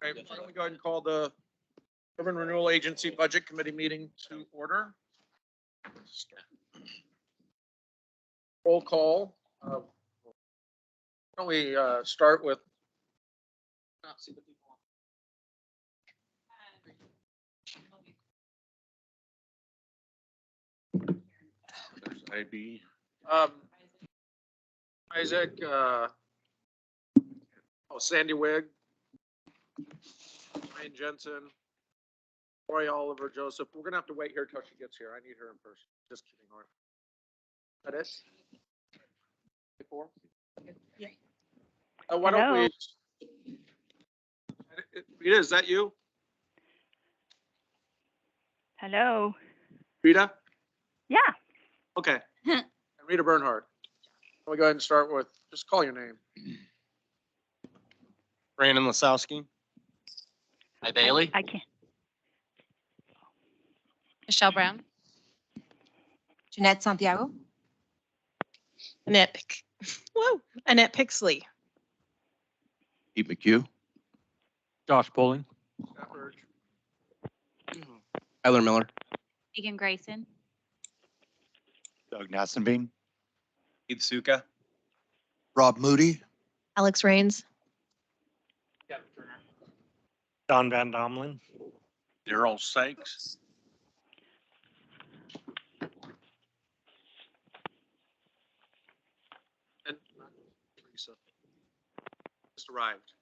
Okay, why don't we go ahead and call the Urban Renewal Agency Budget Committee meeting to order. Roll call. Why don't we start with? There's IB. Isaac. Sandy Wigg. Ryan Jensen. Roy Oliver Joseph. We're gonna have to wait here till she gets here. I need her in person. Just kidding, Laura. That it? Before? Yeah. Why don't we? Rita, is that you? Hello. Rita? Yeah. Okay. And Rita Bernhardt. We'll go ahead and start with, just call your name. Brandon Lasowski. Hi, Bailey. I can't. Michelle Brown. Jeanette Santiago. Annette Pixley. Pete McHugh. Josh Bowling. Scott Burge. Tyler Miller. Megan Grayson. Doug Nassenbean. Keith Suka. Rob Moody. Alex Rains. Don Van Domlin. Daryl Sykes. And Lisa just arrived.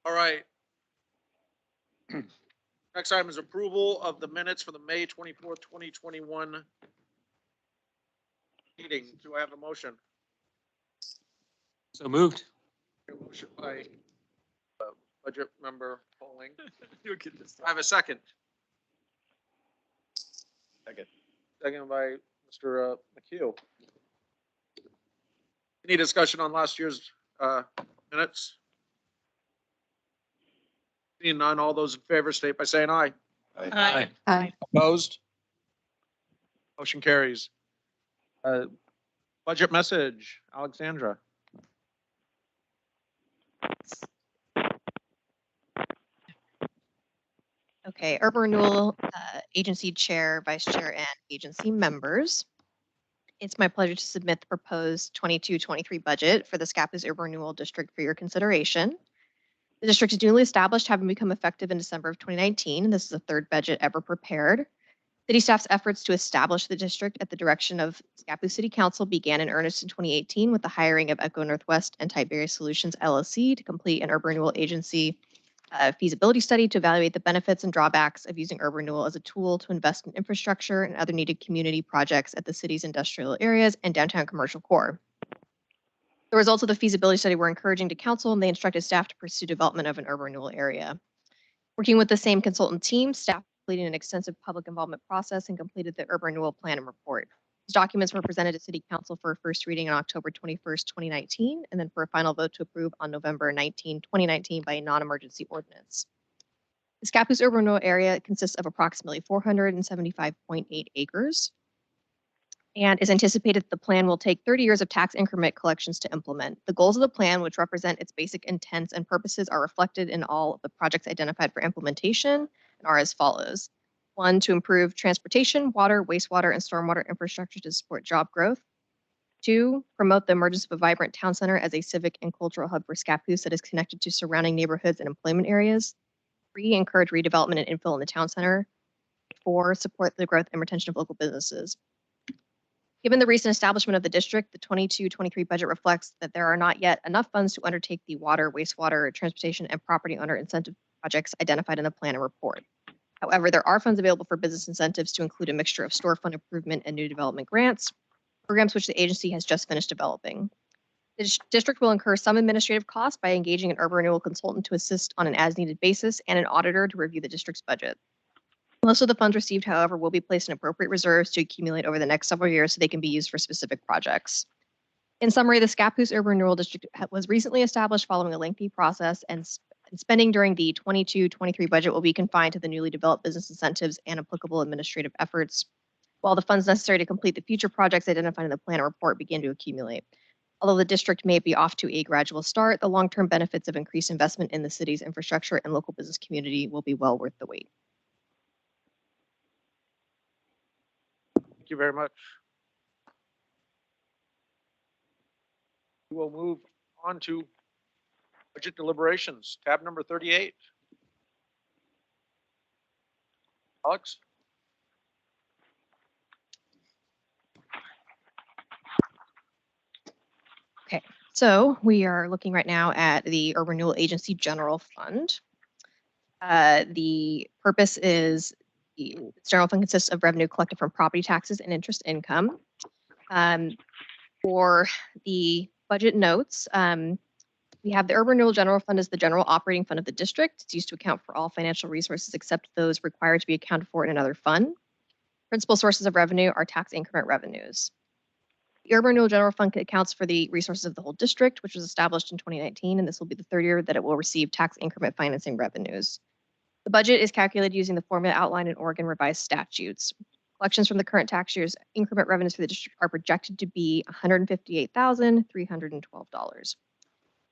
All right. Next item is approval of the minutes for the May 24th, 2021 meeting. Do I have a motion? So moved. A motion by budget member Bowling. I have a second. Second. Second by Mr. McHugh. Any discussion on last year's minutes? Seeing none, all those in favor state by saying aye. Aye. Aye. Opposed? Motion carries. Budget message, Alexandra. Okay, Urban Renewal Agency Chair, Vice Chair, and agency members. It's my pleasure to submit the proposed 22-23 budget for the Scappoose Urban Renewal District for your consideration. The district is newly established, having become effective in December of 2019. This is the third budget ever prepared. City staff's efforts to establish the district at the direction of Scappoose City Council began in earnest in 2018 with the hiring of Echo Northwest and Tiberius Solutions LLC to complete an urban renewal agency feasibility study to evaluate the benefits and drawbacks of using urban renewal as a tool to invest in infrastructure and other needed community projects at the city's industrial areas and downtown commercial core. The results of the feasibility study were encouraging to council, and they instructed staff to pursue development of an urban renewal area. Working with the same consultant team, staff completed an extensive public involvement process and completed the urban renewal plan and report. These documents were presented to City Council for a first reading on October 21st, 2019, and then for a final vote to approve on November 19, 2019 by a non-emergency ordinance. The Scappoose urban renewal area consists of approximately 475.8 acres and is anticipated that the plan will take 30 years of tax increment collections to implement. The goals of the plan, which represent its basic intents and purposes, are reflected in all of the projects identified for implementation and are as follows. 1, to improve transportation, water, wastewater, and stormwater infrastructure to support job growth. 2, promote the emergence of a vibrant town center as a civic and cultural hub for Scappoose that is connected to surrounding neighborhoods and employment areas. 3, encourage redevelopment and infill in the town center. 4, support the growth and retention of local businesses. Given the recent establishment of the district, the 22-23 budget reflects that there are not yet enough funds to undertake the water, wastewater, transportation, and property owner incentive projects identified in the plan and report. However, there are funds available for business incentives to include a mixture of storefront improvement and new development grants, programs which the agency has just finished developing. The district will incur some administrative costs by engaging an urban renewal consultant to assist on an as-needed basis and an auditor to review the district's budget. Most of the funds received, however, will be placed in appropriate reserves to accumulate over the next several years so they can be used for specific projects. In summary, the Scappoose Urban Renewal District was recently established following a lengthy process and And spending during the 22-23 budget will be confined to the newly developed business incentives and applicable administrative efforts, while the funds necessary to complete the future projects identified in the plan and report begin to accumulate. Although the district may be off to a gradual start, the long-term benefits of increased investment in the city's infrastructure and local business community will be well worth the wait. Thank you very much. We will move on to budget deliberations, tab number 38. Alex? So we are looking right now at the Urban Renewal Agency General Fund. The purpose is the general fund consists of revenue collected from property taxes and interest income. For the budget notes, we have the Urban Renewal General Fund as the general operating fund of the district. It's used to account for all financial resources except those required to be accounted for in another fund. Principal sources of revenue are tax increment revenues. The Urban Renewal General Fund accounts for the resources of the whole district, which was established in 2019, and this will be the third year that it will receive tax increment financing revenues. The budget is calculated using the formula outlined in Oregon revised statutes. Collections from the current tax year's increment revenues for the district are projected to be $158,312.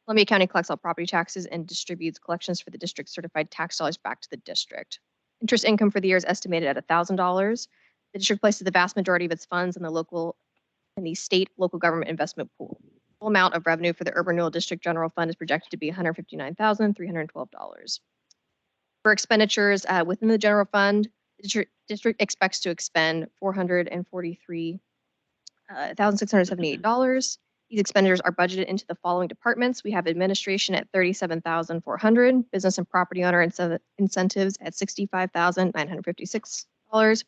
Columbia County collects all property taxes and distributes collections for the district's certified tax dollars back to the district. Interest income for the year is estimated at $1,000. The district places the vast majority of its funds in the state local government investment pool. The full amount of revenue for the Urban Renewal District General Fund is projected to be $159,312. For expenditures within the general fund, the district expects to expend $443,678. These expenditures are budgeted into the following departments. We have administration at $37,400, business and property owner incentives at $65,956,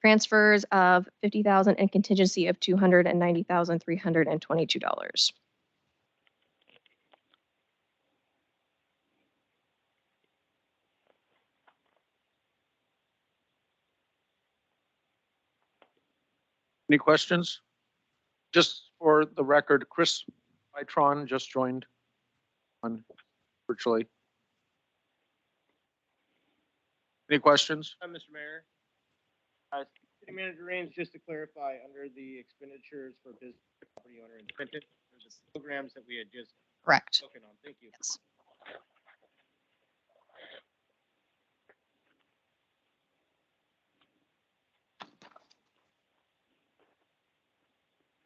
transfers of $50,000, and contingency of $290,322. Any questions? Just for the record, Chris Vitron just joined on virtually. Any questions? Mr. Mayor. City Manager Raines, just to clarify, under the expenditures for business property owner incentive, there's the programs that we had just Correct. spoken on. Thank you. Yes.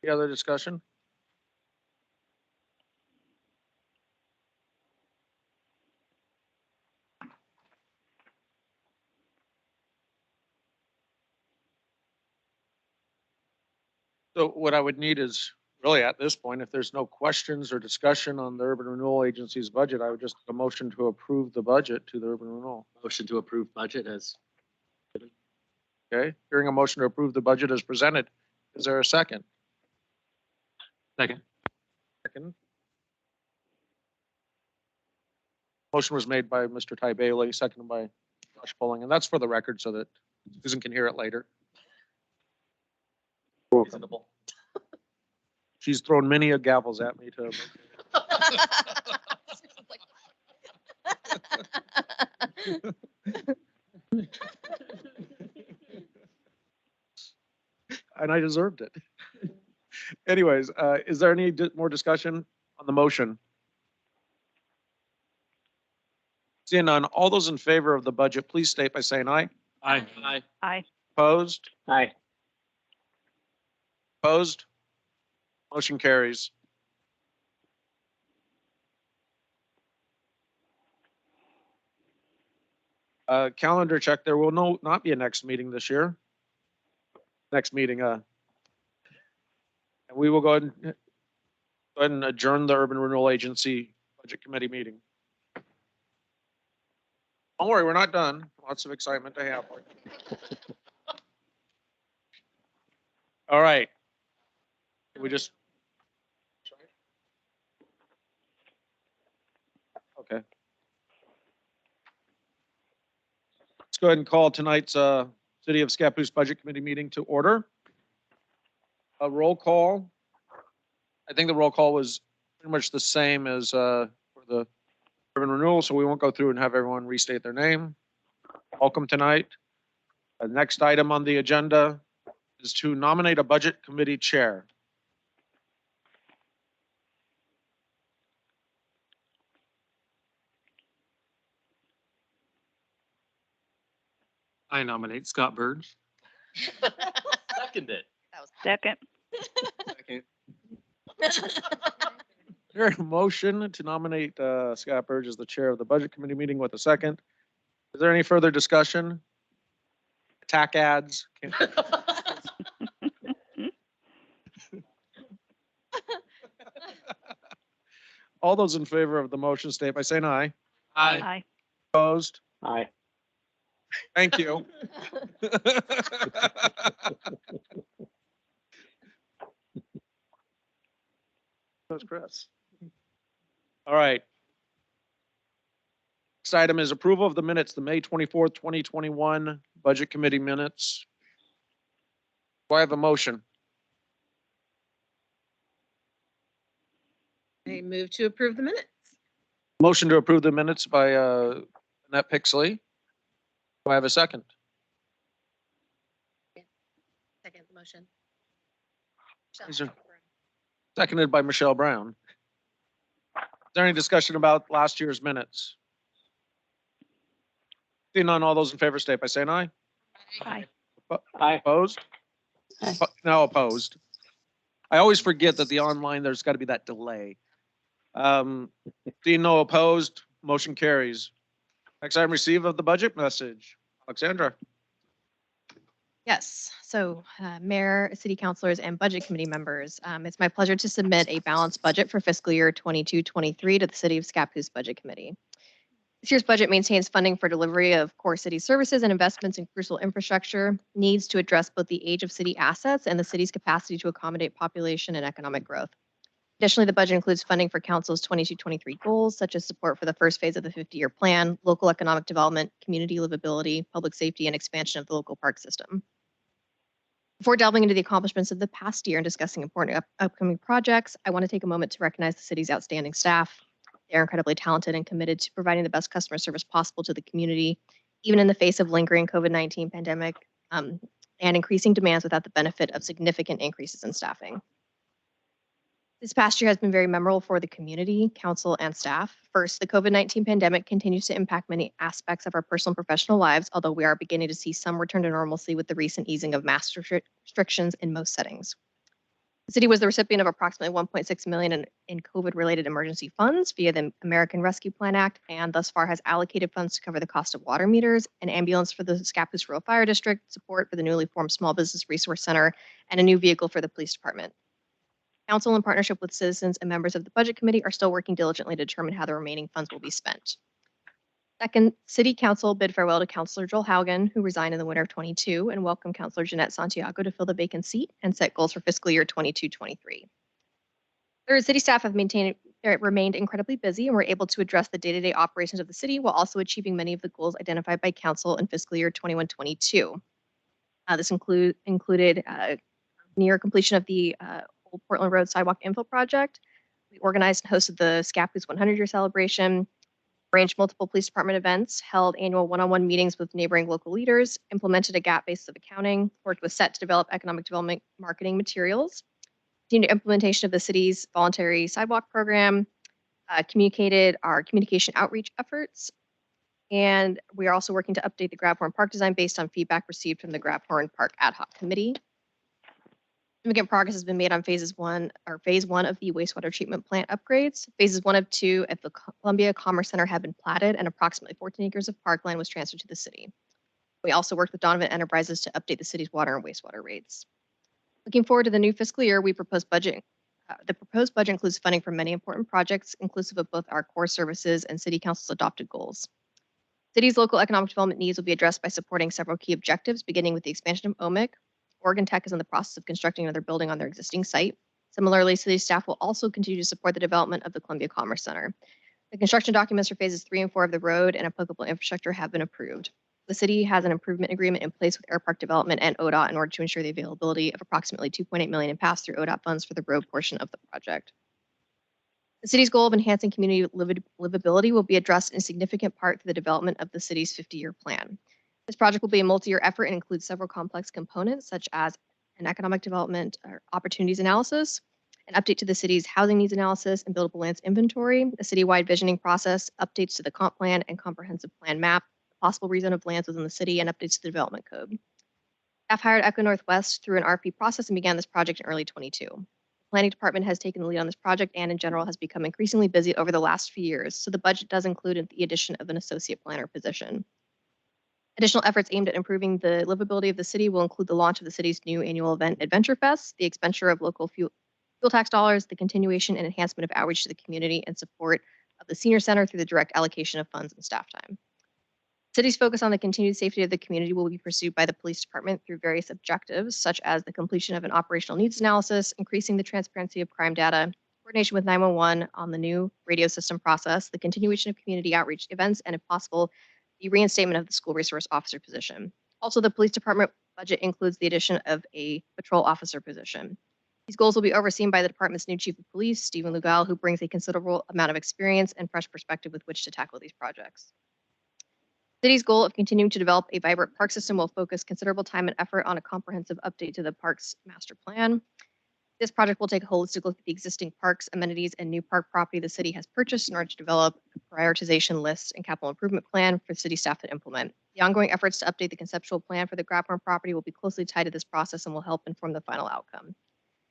Any other discussion? So what I would need is really at this point, if there's no questions or discussion on the Urban Renewal Agency's budget, I would just a motion to approve the budget to the Urban Renewal. Motion to approve budget as. Okay, hearing a motion to approve the budget as presented. Is there a second? Second. Second. Motion was made by Mr. Ty Bailey, seconded by Josh Pulling, and that's for the record so that Susan can hear it later. Reasonable. She's thrown many a gavels at me to. And I deserved it. Anyways, is there any more discussion on the motion? Seeing none, all those in favor of the budget, please state by saying aye. Aye. Aye. Aye. Opposed? Aye. Opposed? Motion carries. Calendar check, there will not be a next meeting this year. Next meeting, and we will go ahead and adjourn the Urban Renewal Agency Budget Committee meeting. Don't worry, we're not done. Lots of excitement to have. All right. We just. Okay. Let's go ahead and call tonight's City of Scappoose Budget Committee meeting to order. A roll call. I think the roll call was pretty much the same as for the Urban Renewal, so we won't go through and have everyone restate their name. Welcome tonight. The next item on the agenda is to nominate a budget committee chair. I nominate Scott Burns. Second it. Second. Here, a motion to nominate Scott Burge as the chair of the budget committee meeting with a second. Is there any further discussion? Attack ads? All those in favor of the motion state by saying aye. Aye. Aye. Opposed? Aye. Thank you. That's Chris. All right. Next item is approval of the minutes, the May 24th, 2021 Budget Committee minutes. Do I have a motion? I move to approve the minutes. Motion to approve the minutes by Annette Pixley. Do I have a second? Second motion. Is there- Seconded by Michelle Brown. Is there any discussion about last year's minutes? Seeing none, all those in favor state by saying aye. Aye. Opposed? Aye. No opposed. I always forget that the online, there's got to be that delay. Seeing no opposed, motion carries. Next item, receive of the budget message. Alexandra. Yes, so Mayor, City Councilors, and Budget Committee members, it's my pleasure to submit a balanced budget for fiscal year 22-23 to the City of Scappoose Budget Committee. This year's budget maintains funding for delivery of core city services and investments in crucial infrastructure needs to address both the age of city assets and the city's capacity to accommodate population and economic growth. Additionally, the budget includes funding for Council's 22-23 goals, such as support for the first phase of the 50-year plan, local economic development, community livability, public safety, and expansion of the local park system. Before delving into the accomplishments of the past year and discussing important upcoming projects, I want to take a moment to recognize the city's outstanding staff. They are incredibly talented and committed to providing the best customer service possible to the community, even in the face of lingering COVID-19 pandemic and increasing demands without the benefit of significant increases in staffing. This past year has been very memorable for the community, council, and staff. First, the COVID-19 pandemic continues to impact many aspects of our personal and professional lives, although we are beginning to see some return to normalcy with the recent easing of mask restrictions in most settings. The city was the recipient of approximately $1.6 million in COVID-related emergency funds via the American Rescue Plan Act, and thus far has allocated funds to cover the cost of water meters, an ambulance for the Scappoose Rural Fire District, support for the newly formed Small Business Resource Center, and a new vehicle for the police department. Council, in partnership with citizens and members of the Budget Committee, are still working diligently to determine how the remaining funds will be spent. Second, City Council bid farewell to Councilor Joel Haugen, who resigned in the winter of 22, and welcomed Councilor Jeanette Santiago to fill the vacant seat and set goals for fiscal year 22-23. Third, city staff have remained incredibly busy and were able to address the day-to-day operations of the city while also achieving many of the goals identified by Council in fiscal year 21-22. This included near completion of the Old Portland Road Sidewalk Infill Project. We organized and hosted the Scappoose 100-year celebration, arranged multiple police department events, held annual one-on-one meetings with neighboring local leaders, implemented a gap basis of accounting, worked with SET to develop economic development marketing materials, continued implementation of the city's voluntary sidewalk program, communicated our communication outreach efforts, and we are also working to update the Grabhorn Park design based on feedback received from the Grabhorn Park Ad Hoc Committee. Significant progress has been made on phase one of the wastewater treatment plant upgrades. Phases 1 of 2 at the Columbia Commerce Center have been platted and approximately 14 acres of parkland was transferred to the city. We also worked with Donovan Enterprises to update the city's water and wastewater rates. Looking forward to the new fiscal year, the proposed budget includes funding for many important projects, inclusive of both our core services and City Council's adopted goals. City's local economic development needs will be addressed by supporting several key objectives, beginning with the expansion of OMIC. Oregon Tech is in the process of constructing another building on their existing site. Similarly, city staff will also continue to support the development of the Columbia Commerce Center. The construction documents for phases 3 and 4 of the road and applicable infrastructure have been approved. The city has an improvement agreement in place with Air Park Development and ODOT in order to ensure the availability of approximately $2.8 million in pass-through ODOT funds for the road portion of the project. The city's goal of enhancing community livability will be addressed in a significant part through the development of the city's 50-year plan. This project will be a multi-year effort and includes several complex components such as an economic development or opportunities analysis, an update to the city's housing needs analysis and buildable lands inventory, a citywide visioning process, updates to the comp plan and comprehensive plan map, possible rezone of lands within the city, and updates to the development code. Staff hired Echo Northwest through an RFP process and began this project in early 22. The planning department has taken the lead on this project and in general has become increasingly busy over the last few years, so the budget does include the addition of an associate planner position. Additional efforts aimed at improving the livability of the city will include the launch of the city's new annual event, Adventure Fest, the expenditure of local fuel tax dollars, the continuation and enhancement of outreach to the community, and support of the senior center through the direct allocation of funds and staff time. City's focus on the continued safety of the community will be pursued by the police department through various objectives, such as the completion of an operational needs analysis, increasing the transparency of crime data, coordination with 911 on the new radio system process, the continuation of community outreach events, and if possible, the reinstatement of the school resource officer position. Also, the police department budget includes the addition of a patrol officer position. These goals will be overseen by the department's new chief of police, Stephen Lugal, who brings a considerable amount of experience and fresh perspective with which to tackle these projects. The city's goal of continuing to develop a vibrant park system will focus considerable time and effort on a comprehensive update to the park's master plan. This project will take a holistic look at the existing parks, amenities, and new park property the city has purchased in order to develop a prioritization list and capital improvement plan for city staff to implement. The ongoing efforts to update the conceptual plan for the Grabburn property will be closely tied to this process and will help inform the final outcome.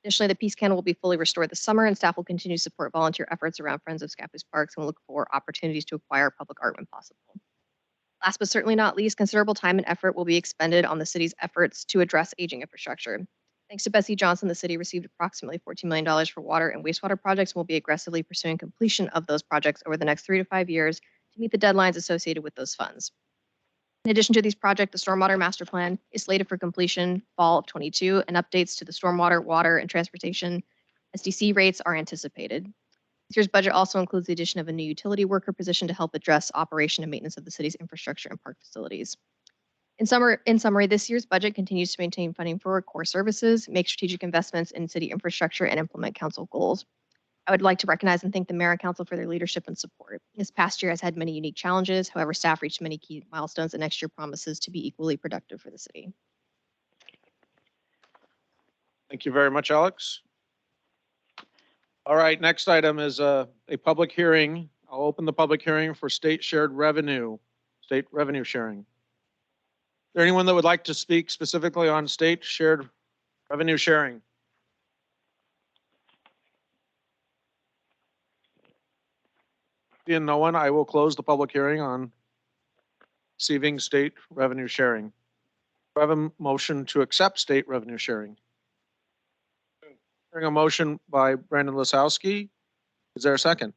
Additionally, the Peace Kennel will be fully restored this summer, and staff will continue to support volunteer efforts around Friends of Scappoose Parks and will look for opportunities to acquire public art when possible. Last but certainly not least, considerable time and effort will be expended on the city's efforts to address aging infrastructure. Thanks to Bessie Johnson, the city received approximately $14 million for water and wastewater projects and will be aggressively pursuing completion of those projects over the next 3 to 5 years to meet the deadlines associated with those funds. In addition to these projects, the Stormwater Master Plan is slated for completion fall of 22, and updates to the stormwater, water, and transportation SDC rates are anticipated. This year's budget also includes the addition of a new utility worker position to help address operation and maintenance of the city's infrastructure and park facilities. In summary, this year's budget continues to maintain funding for core services, make strategic investments in city infrastructure, and implement council goals. I would like to recognize and thank the mayor and council for their leadership and support. This past year has had many unique challenges. However, staff reached many key milestones, and next year promises to be equally productive for the city. Thank you very much, Alex. All right, next item is a public hearing. I'll open the public hearing for state revenue sharing. Is there anyone that would like to speak specifically on state shared revenue sharing? Seeing no one, I will close the public hearing on receiving state revenue sharing. Do I have a motion to accept state revenue sharing? Hearing a motion by Brandon Lisowski. Is there a second?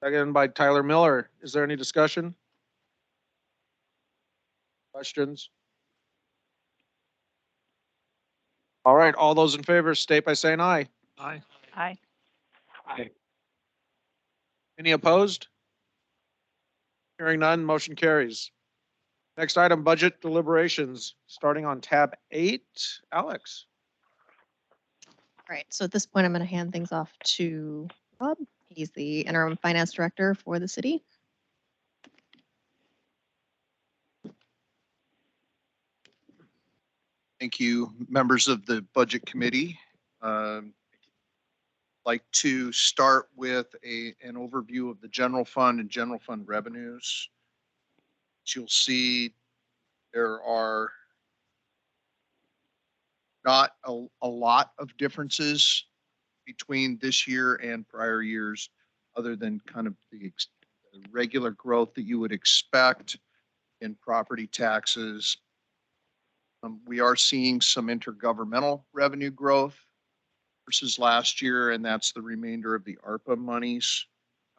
Second by Tyler Miller. Is there any discussion? Questions? All right, all those in favor state by saying aye. Aye. Aye. Aye. Any opposed? Hearing none, motion carries. Next item, budget deliberations, starting on tab 8. Alex. All right, so at this point, I'm going to hand things off to Rob. He's the interim finance director for the city. Thank you, members of the Budget Committee. Like to start with an overview of the general fund and general fund revenues. As you'll see, there are not a lot of differences between this year and prior years, other than kind of the regular growth that you would expect in property taxes. We are seeing some intergovernmental revenue growth versus last year, and that's the remainder of the ARPA monies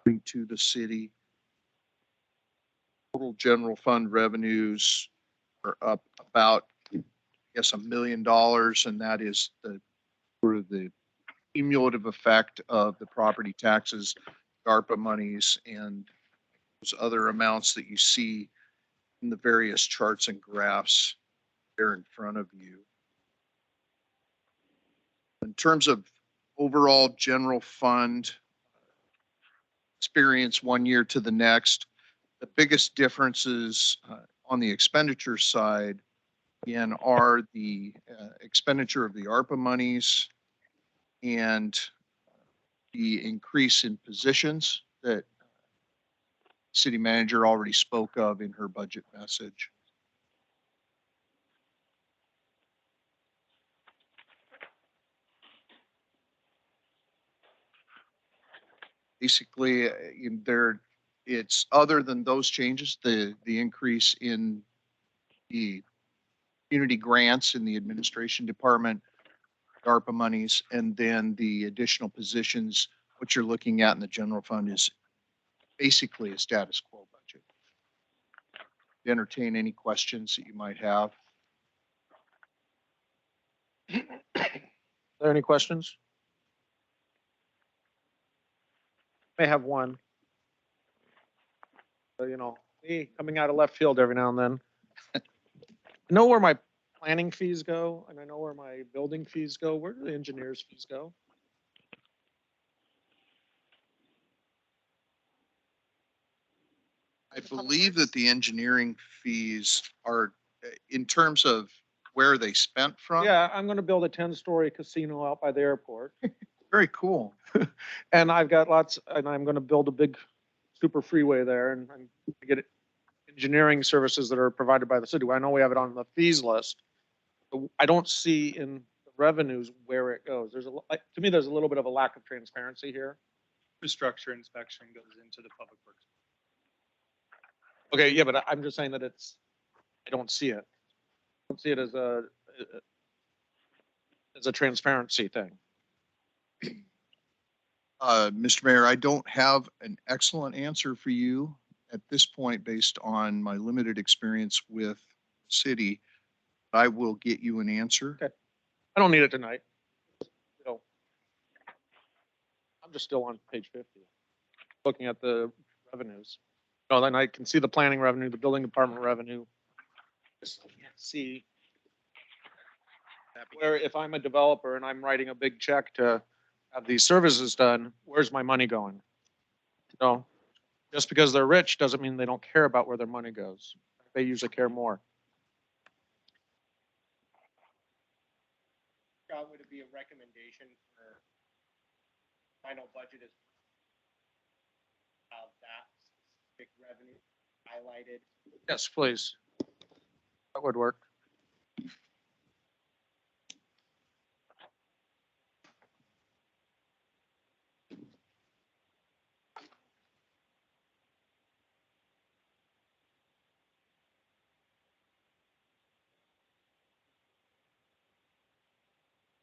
coming to the city. Total general fund revenues are up about, I guess, $1 million, and that is the sort of the cumulative effect of the property taxes, ARPA monies, and those other amounts that you see in the various charts and graphs there in front of you. In terms of overall general fund experience 1 year to the next. The biggest differences on the expenditure side, again, are the expenditure of the ARPA monies and the increase in positions that city manager already spoke of in her budget message. Basically, it's other than those changes, the increase in the community grants in the administration department, ARPA monies, and then the additional positions, what you're looking at in the general fund is basically a status quo budget. Entertain any questions that you might have. Are there any questions? May have one. So, me coming out of left field every now and then. I know where my planning fees go and I know where my building fees go. Where do the engineers' fees go? I believe that the engineering fees are, in terms of where they spent from. Yeah, I'm gonna build a 10-story casino out by the airport. Very cool. And I've got and I'm gonna build a big super freeway there and I'm gonna get engineering services that are provided by the city. I know we have it on the fees list. But I don't see in the revenues where it goes. To me, there's a little bit of a lack of transparency here. Infrastructure inspection goes into the public works. Okay, yeah, but I'm just saying that I don't see it. I don't see it as a transparency thing. Mr. Mayor, I don't have an excellent answer for you at this point based on my limited experience with the city. I will get you an answer. Okay. I don't need it tonight. I'm just still on page 50, looking at the revenues. Then I can see the planning revenue, the building department revenue. Just can't see where, if I'm a developer and I'm writing a big check to have these services done, where's my money going? Just because they're rich doesn't mean they don't care about where their money goes. They usually care more. Scott, would it be a recommendation for final budget is that specific revenue highlighted? Yes, please. That would work.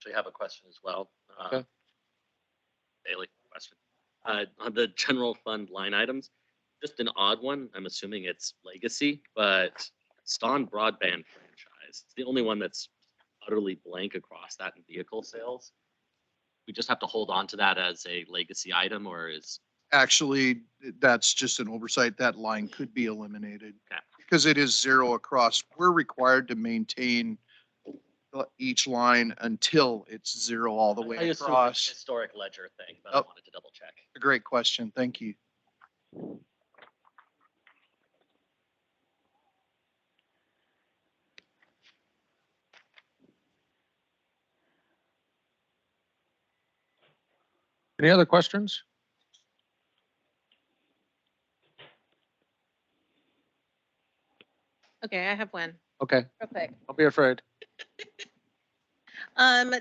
Actually have a question as well. Okay. Daily question. On the general fund line items, just an odd one. I'm assuming it's legacy, but Staun broadband franchise. It's the only one that's utterly blank across that in vehicle sales. We just have to hold on to that as a legacy item, or is Actually, that's just an oversight. That line could be eliminated. Okay. Because it is zero across. We're required to maintain each line until it's zero all the I way assume it's a across. historic ledger thing, but I Yep. wanted to double check. A great question. Thank you. Any other questions? Okay, I have one Okay, real quick. don't be afraid.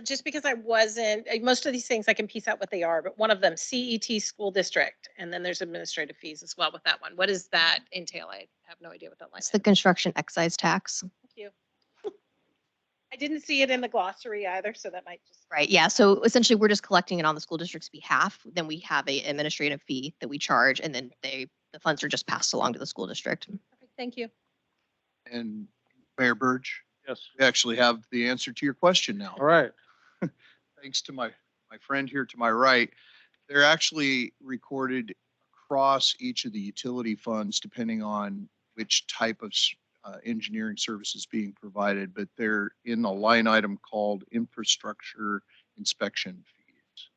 Just because I wasn't, most of these things I can piece out what they are, but one of them, CET school district, and then there's administrative fees as well with that one. What does that entail? I have no idea what that line It's is. the construction excise tax. Thank you. I didn't see it in the glossary either, so that might just. Right, yeah, so essentially, we're just collecting it on the school district's behalf. Then we have a administrative fee that we charge, and then the funds are just passed along to the school district. Perfect, thank you. And Mayor Burge, Yes. we actually have the answer to your question now. All right. Thanks to my friend here to my right. They're actually recorded across each of the utility funds depending on which type of engineering services being provided, but they're in a line item called infrastructure inspection fees.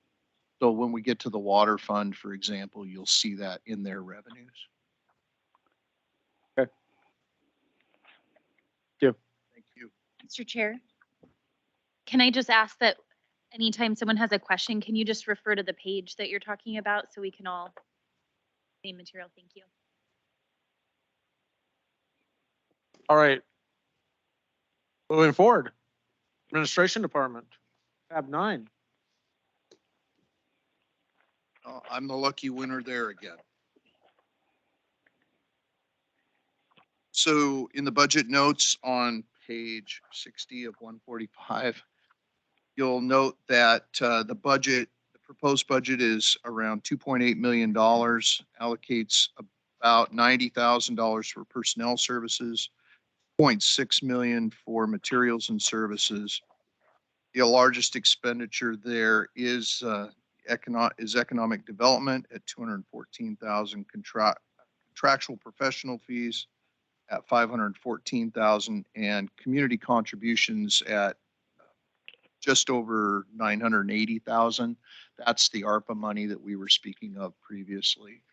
So when we get to the water fund, for example, you'll see that in their revenues. Okay. Thank you. Thank you. Mr. Chair, can I just ask that anytime someone has a question, can you just refer to the page that you're talking about so we can all same material? Thank you. All right. Moving forward, Administration Department, tab 9. I'm the lucky winner there again. So in the budget notes on page 60 of 145, you'll note that the proposed budget is around $2.8 million, allocates about $90,000 for personnel services, $0.6 million for materials and services. The largest expenditure there is economic development at 214,000, contractual professional fees at 514,000, and community contributions at just over 980,000. That's the ARPA money that we were speaking of previously.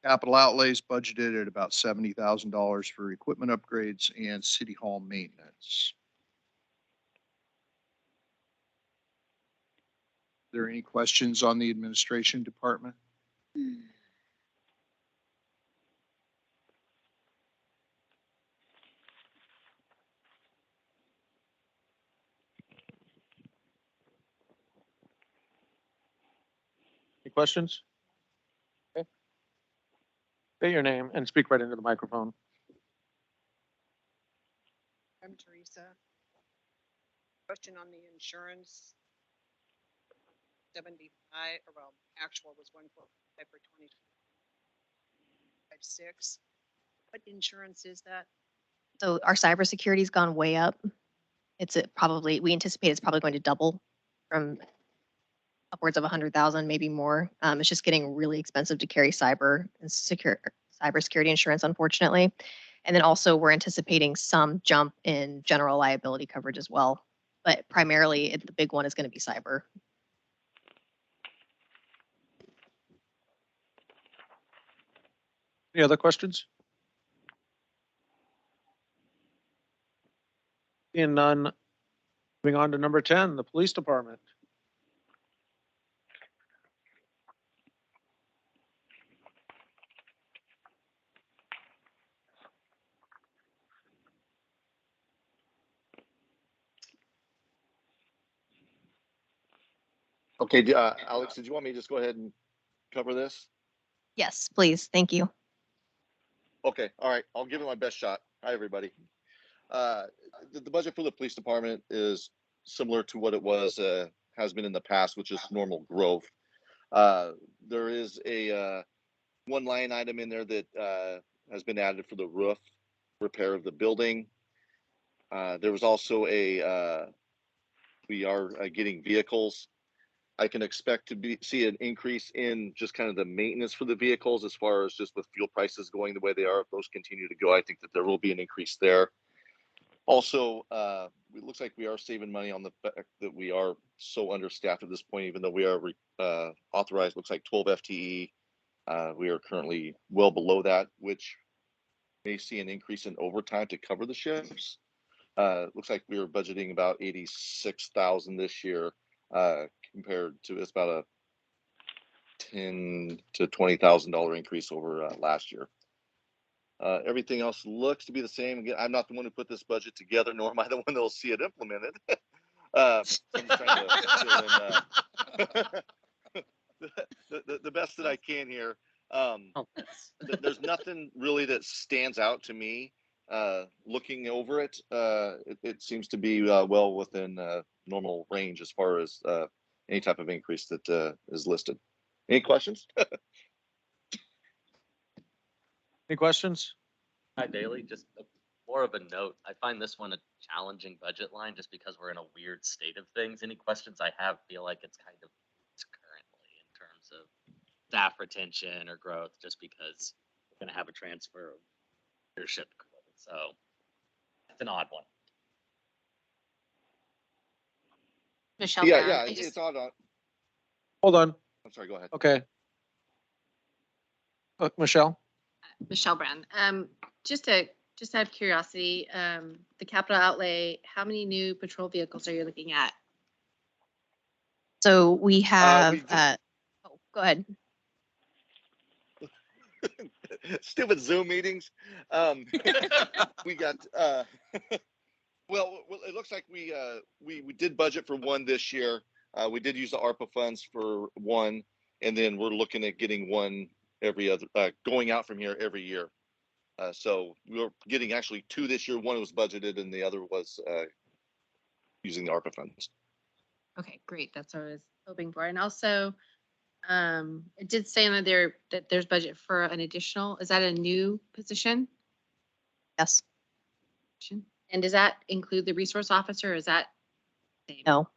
Capital outlays budgeted at about $70,000 for equipment upgrades and city hall maintenance. Are there any questions on the administration department? Any questions? Okay. Say your name and speak right into the microphone. I'm Teresa. Question on the insurance. 75, or well, actual was 145 for 2026. What insurance is that? So our cybersecurity's gone way up. We anticipate it's probably going to double from upwards of 100,000, maybe more. It's just getting really expensive to carry cybersecurity insurance, unfortunately. And then also we're anticipating some jump in general liability coverage as well. But primarily the big one is going to be cyber. Any other questions? Seeing none, moving on to number 10, the Police Department. Okay, Alex, did you want me to just go ahead and cover this? Yes, please. Thank you. Okay, all right, I'll give it my best shot. Hi, everybody. The budget for the police department is similar to what it was, has been in the past, which is normal growth. There is a one line item in there that has been added for the roof repair of the building. There was also we are getting vehicles. I can expect to see an increase in just kind of the maintenance for the vehicles as far as just with fuel prices going the way they are. If those continue to go, I think that there will be an increase there. Also, it looks like we are saving money on the fact that we are so understaffed at this point, even though we are authorized, looks like 12 FTE. We are currently well below that, which may see an increase in overtime to cover the shifts. Looks like we were budgeting about 86,000 this year, compared to it's about a $10,000 to $20,000 increase over last year. Everything else looks to be the same. Again, I'm not the one who put this budget together, nor am I the one that will see it implemented. So I'm just trying to fill in the best that I can here. There's nothing really that stands out to me. Looking over it, it seems to be well within normal range as far as any type of increase that is listed. Any questions? Any questions? Hi, Daily. Just more of a note. I find this one a challenging budget line just because we're in a weird state of things. Any questions I have feel like it's kind of currently in terms of staff retention or growth, just because we're going to have a transfer of leadership. So it's an odd one. Michelle Yeah, Brown, yeah, it's odd. Hold on. I'm sorry, go ahead. Okay. Michelle? Michelle Brown. Just out of curiosity, the capital outlay, how many new patrol vehicles are you looking at? So we have, did- oh, go ahead. Stupid Zoom meetings. We got, well, it looks like we did budget for one this year. We did use the ARPA funds for one, and then we're looking at getting one every other, going out from here every year. So we're getting actually two this year. One was budgeted and the other was using the ARPA funds. Okay, great. That's what I was hoping for. And also, it did say in there that there's budget for an additional, is that a new position? Yes. And does that include the resource officer? Or is that? same? No,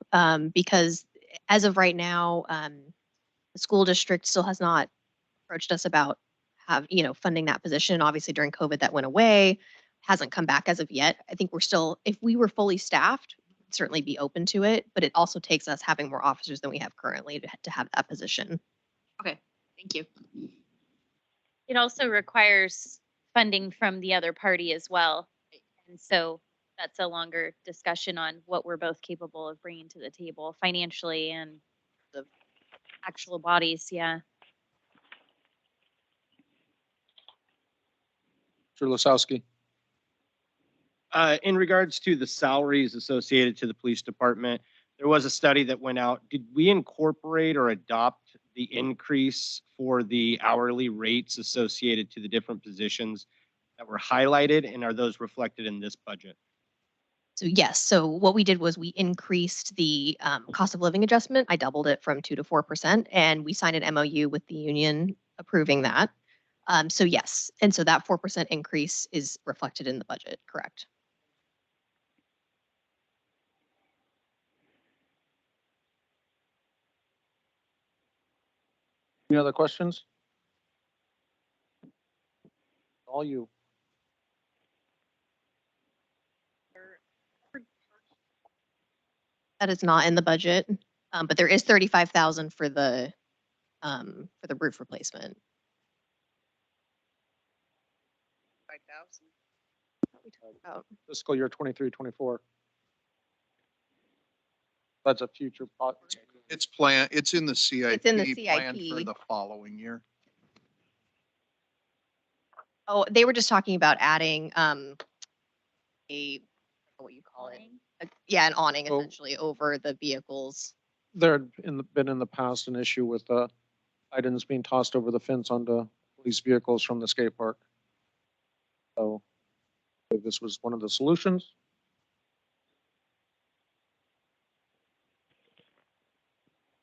because as of right now, the school district still has not approached us about funding that position. Obviously during COVID that went away, hasn't come back as of yet. I think we're still, if we were fully staffed, we'd certainly be open to it, but it also takes us having more officers than we have currently to have that position. Okay, thank you. It also requires funding from the other party as well. And so that's a longer discussion on what we're both capable of bringing to the table financially and the actual bodies. Yeah. Mr. Lasowski? In regards to the salaries associated to the police department, there was a study that went out. Did we incorporate or adopt the increase for the hourly rates associated to the different positions that were highlighted? And are those reflected in this budget? So yes, so what we did was we increased the cost of living adjustment. I doubled it from 2 to 4%, and we signed an MOU with the union approving that. So yes, and so that 4% increase is reflected in the budget, correct? Any other questions? All you. That is not in the budget, but there is 35,000 for the roof replacement. 5,000. We talked about. Fiscal year 23, 24. That's a future pot. It's plan, it's in the CIP. It's in the Plan for CIP. the following year. Oh, they were just talking about adding what you call it? Yeah, an awning Oh. essentially over the vehicles. There had been in the past an issue with items being tossed over the fence onto police vehicles from the skate park. So this was one of the solutions.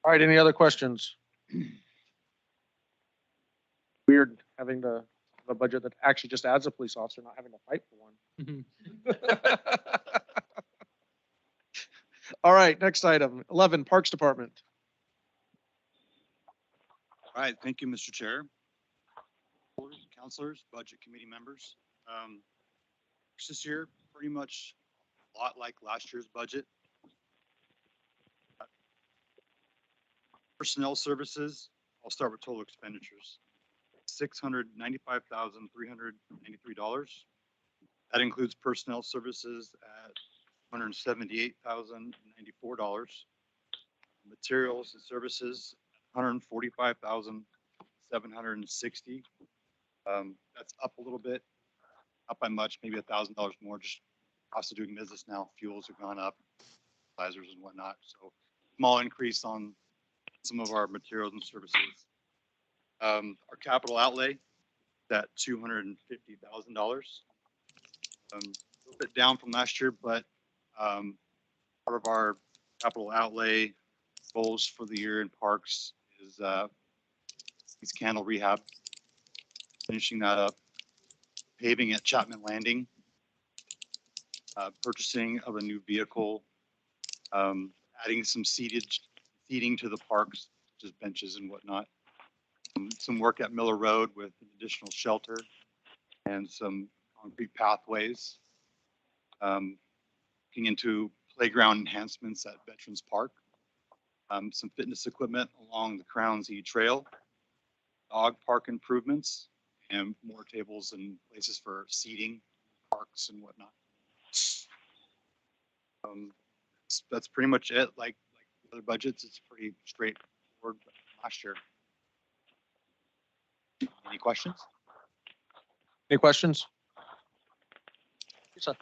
All right, any other questions? Weird having a budget that actually just adds a police officer, not having to fight for one. All right, next item, 11, Parks Department. All right, thank you, Mr. Chair. Counselors, budget committee members. This year, pretty much a lot like last year's budget. Personnel services, I'll start with total expenditures. $695,393. That includes personnel services at $178,094. Materials and services, $145,760. That's up a little bit, not by much, maybe $1,000 more, just cost of doing business now. Fuels have gone up, fertilizers and whatnot. So small increase on some of our materials and services. Our capital outlay is at $250,000. A little bit down from last year, but part of our capital outlay goals for the year in parks is East Candle rehab, finishing that up, paving at Chapman Landing, purchasing of a new vehicle, adding some seating to the parks, just benches and whatnot. Some work at Miller Road with an additional shelter and some concrete pathways. Looking into playground enhancements at Veterans Park. Some fitness equipment along the Crown Z Trail, dog park improvements, and more tables and places for seating, parks and whatnot. That's pretty much it. Like the other budgets, it's pretty straightforward last year. Any questions? Any questions? Lisa?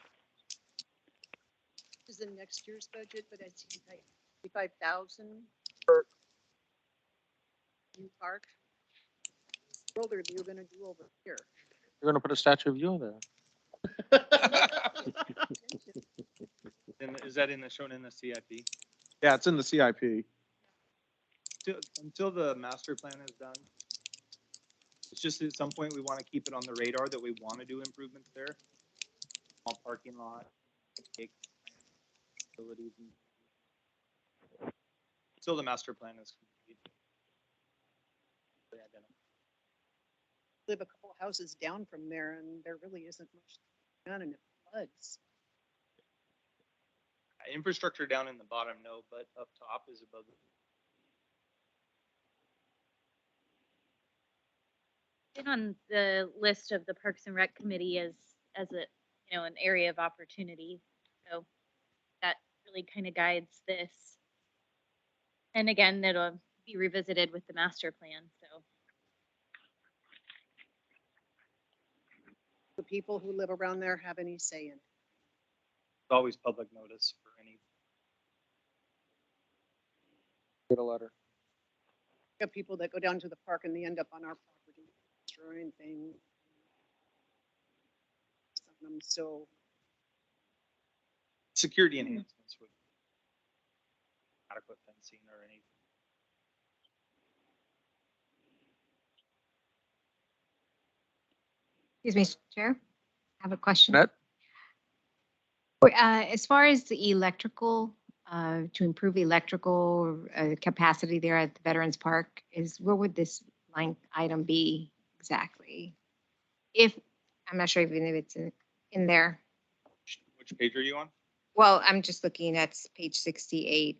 Is in next year's budget, but I see like 55,000 for new park. What are you gonna do over here? You're gonna put a statue of you there. And is that shown in the CIP? Yeah, it's in the CIP. Until the master plan is done. It's just at some point, we want to keep it on the radar that we want to do improvements there. Small parking lot. Facilities. Until the master plan is complete. Live a couple houses down from there and there really isn't much done and it floods. Infrastructure down in the bottom, no, but up top is above. Been on the list of the Parks and Rec Committee as a, an area of opportunity. So that really kind of guides this. And again, it'll be revisited with the master plan, so. The people who live around there have any say in it. It's always public notice for any. Get a letter. We have people that go down to the park and they end up on our property destroying things. Some of them so Security enhancements with adequate fencing or any. Excuse me, Chair, I have a question. Net? As far as the electrical, to improve electrical capacity there at the Veterans Park, where would this line item be exactly? I'm not sure even if it's in there. Which page are you on? Well, I'm just looking at page 68.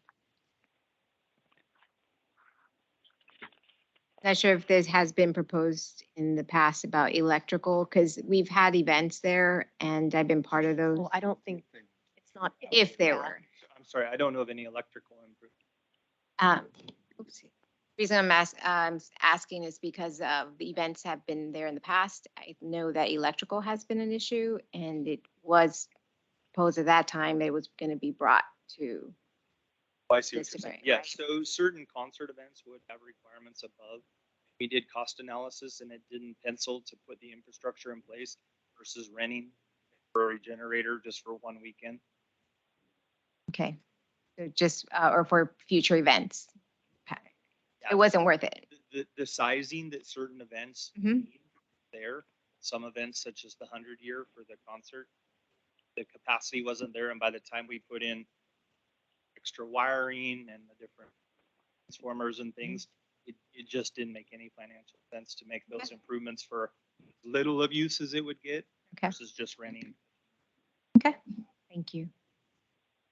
Not sure if this has been proposed in the past about electrical, because we've had events there and I've been part of those. Well, I don't think it's not. If there Yeah. were. I'm sorry, I don't know of any electrical improvement. Oopsie. Reason I'm asking is because the events have been there in the past. I know that electrical has been an issue and it was proposed at that time it was going to be brought to. I see what This you're saying. event, Yeah, right. so certain concert events would have requirements above. We did cost analysis and it didn't pencil to put the infrastructure in place versus renting for a generator just for one weekend. Okay. So just, or for future events. Okay. It wasn't worth it. The sizing that certain events Mhm. need there, some events such as the 100-year for the concert, the capacity wasn't there. And by the time we put in extra wiring and the different transformers and things, it just didn't make any financial sense to make those improvements for little of use as it would get versus just renting. Okay. Thank you.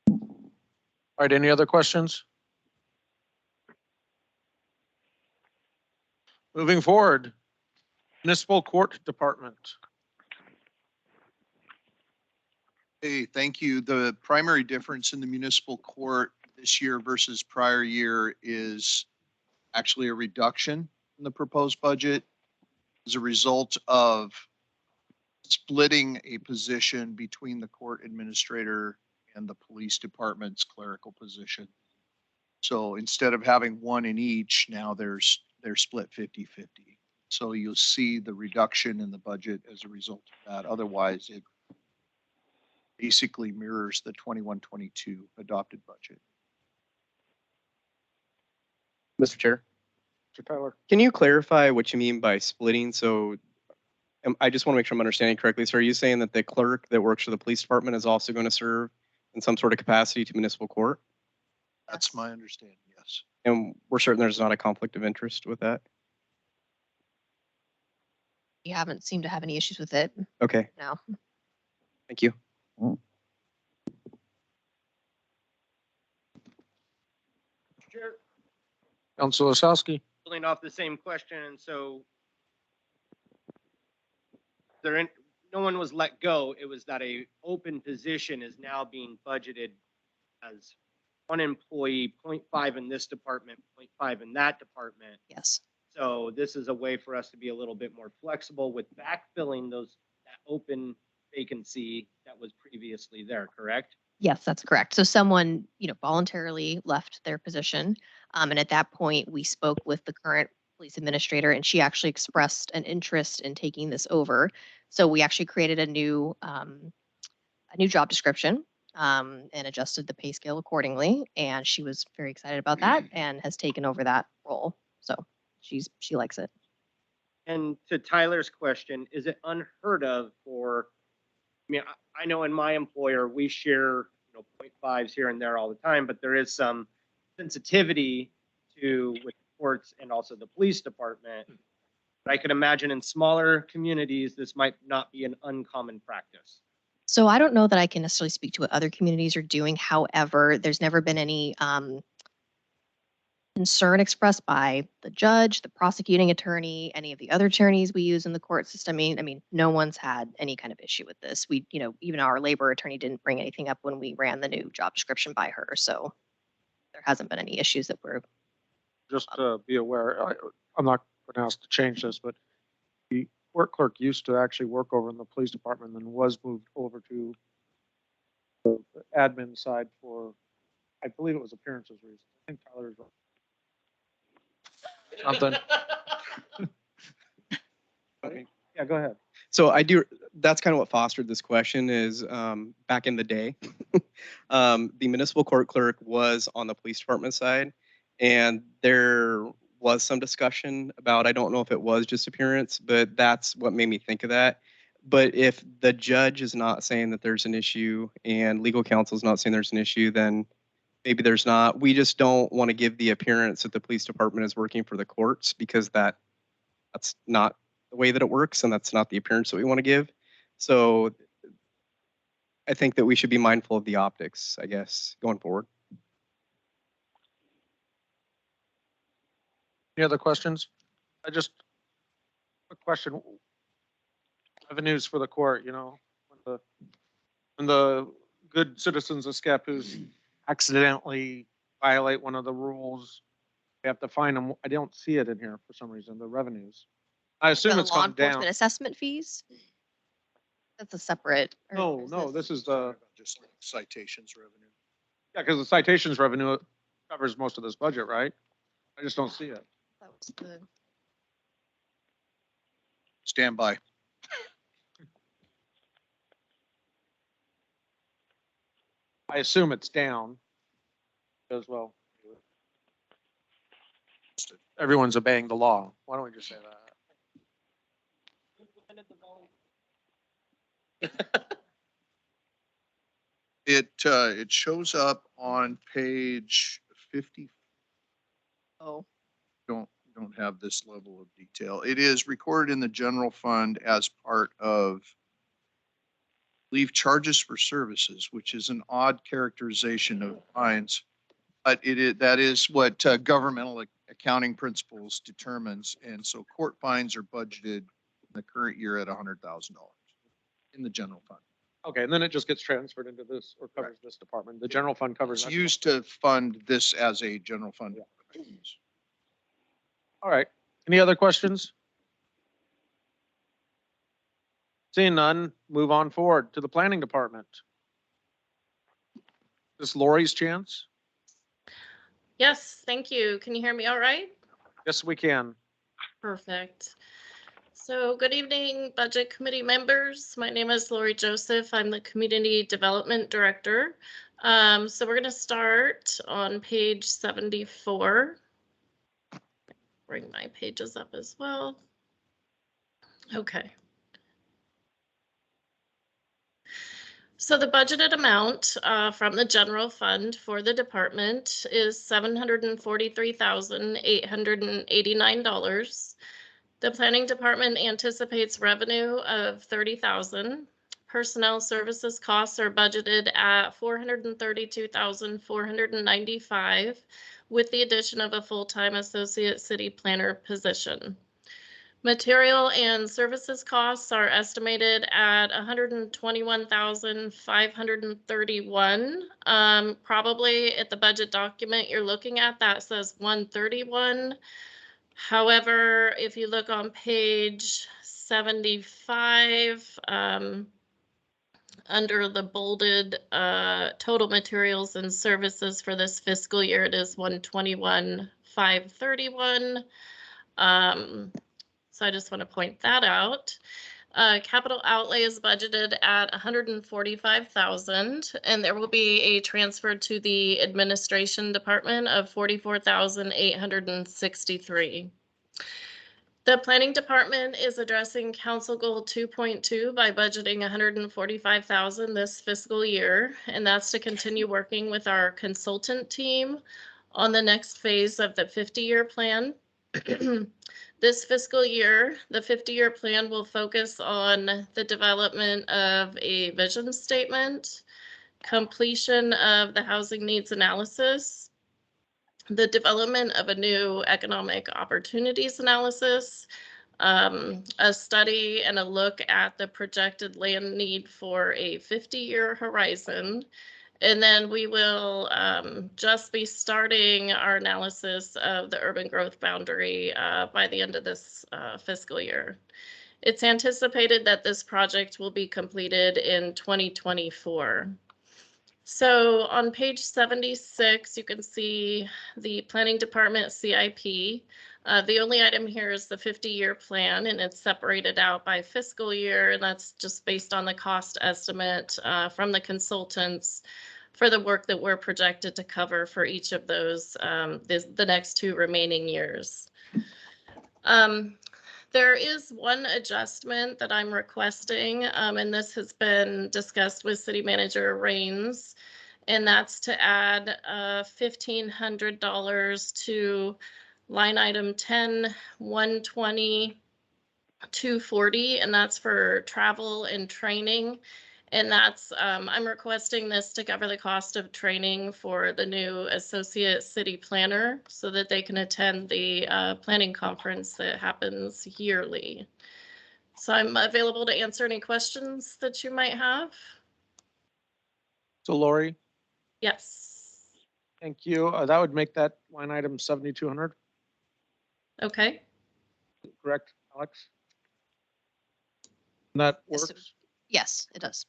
All right, any other questions? Moving forward, Municipal Court Department. Hey, thank you. The primary difference in the municipal court this year versus prior year is actually a reduction in the proposed budget as a result of splitting a position between the court administrator and the police department's clerical position. So instead of having one in each, now they're split 50-50. So you'll see the reduction in the budget as a result of that. Otherwise, it basically mirrors the 21-22 adopted budget. Mr. Chair, Mr. Tyler. can you clarify what you mean by splitting? So I just want to make sure I'm understanding correctly. So are you saying that the clerk that works for the police department is also going to serve in some sort of capacity to municipal court? That's my understanding, yes. And we're certain there's not a conflict of interest with that? You haven't seemed to have any issues with it. Okay, No. thank you. Chair, Counselor Osowski. Building off the same question, and so no one was let go. It was that a open position is now being budgeted as one employee, 0.5 in this department, 0.5 in that department. Yes. So this is a way for us to be a little bit more flexible with backfilling that open vacancy that was previously there, correct? Yes, that's correct. So someone, voluntarily left their position. And at that point, we spoke with the current police administrator and she actually expressed an interest in taking this over. So we actually created a new job description and adjusted the pay scale accordingly. And she was very excited about that and has taken over that role. So she likes it. And to Tyler's question, is it unheard of for, I know in my employer, we share, 0.5s here and there all the time, but there is some sensitivity with courts and also the police department. But I could imagine in smaller communities, this might not be an uncommon practice. So I don't know that I can necessarily speak to what other communities are doing. However, there's never been any concern expressed by the judge, the prosecuting attorney, any of the other attorneys we use in the court system. I mean, no one's had any kind of issue with this. We, even our labor attorney didn't bring anything up when we ran the new job description by her. So there hasn't been any issues that we're. Just to be aware, I'm not going to ask to change this, but the court clerk used to actually work over in the police department and was moved over to the admin side for, I believe it was appearances reasons. I think Tyler's right. Something. Okay. Yeah, go ahead. So that's kind of what fostered this question is back in the day, the municipal court clerk was on the police department side and there was some discussion about, I don't know if it was just appearance, but that's what made me think of that. But if the judge is not saying that there's an issue and legal counsel is not saying there's an issue, then maybe there's not. We just don't want to give the appearance that the police department is working for the courts because that's not the way that it works and that's not the appearance that we want to give. So I think that we should be mindful of the optics, I guess, going forward. Any other questions? Quick question. Revenues for the court, when the good citizens of Scappoose accidentally violate one of the rules, we have to fine them. I don't see it in here for some reason, the revenues. I assume The it's law gone down. enforcement assessment fees. That's a separate. No, this is the, Just like citations revenue. yeah, because the citations revenue covers most of this budget, right? I just don't see it. That was the. Stand by. I assume it's down as well. Everyone's obeying the law. Why don't we just say that? It shows up on page 50. Oh. Don't have this level of detail. It is recorded in the general fund as part of leave charges for services, which is an odd characterization of fines. But that is what governmental accounting principles determines. And so court fines are budgeted in the current year at $100,000 in the general fund. Okay, and then it just gets transferred into this or covers this department. The general fund covers. It's that used to fund this as a general fund. All right. Any other questions? Seeing none, move on forward to the planning department. This Lori's chance? Yes, thank you. Can you hear me all right? Yes, we can. Perfect. So good evening, Budget Committee members. My name is Lori Joseph. I'm the Community Development Director. So we're going to start on page 74. Bring my pages up as well. Okay. So the budgeted amount from the general fund for the department is $743,889. The planning department anticipates revenue of $30,000. Personnel services costs are budgeted at $432,495, with the addition of a full-time associate city planner position. Material and services costs are estimated at 121,531. Probably at the budget document you're looking at, that says 131. However, if you look on page 75, under the bolded total materials and services for this fiscal year, it is 121,531. So I just want to point that out. Capital outlay is budgeted at 145,000, and there will be a transfer to the administration department of 44,863. The planning department is addressing council goal 2.2 by budgeting 145,000 this fiscal year, and that's to continue working with our consultant team on the next phase of the 50-year plan. This fiscal year, the 50-year plan will focus on the development of a vision statement, completion of the housing needs analysis, the development of a new economic opportunities analysis, a study and a look at the projected land need for a 50-year horizon. And then we will just be starting our analysis of the urban growth boundary by the end of this fiscal year. It's anticipated that this project will be completed in 2024. So on page 76, you can see the planning department CIP. The only item here is the 50-year plan, and it's separated out by fiscal year, and that's just based on the cost estimate from the consultants for the work that we're projected to cover for each of those, the next 2 remaining years. There is one adjustment that I'm requesting, and this has been discussed with City Manager Rains, and that's to add $1,500 to line item 10-120-240, and that's for travel and training. And that's, I'm requesting this to cover the cost of training for the new associate city planner so that they can attend the planning conference that happens yearly. So I'm available to answer any questions that you might have. So Lori, Yes. thank you. That would make that line item 7,200, Okay. correct, Alex? And that Yes, works? Yes, it does.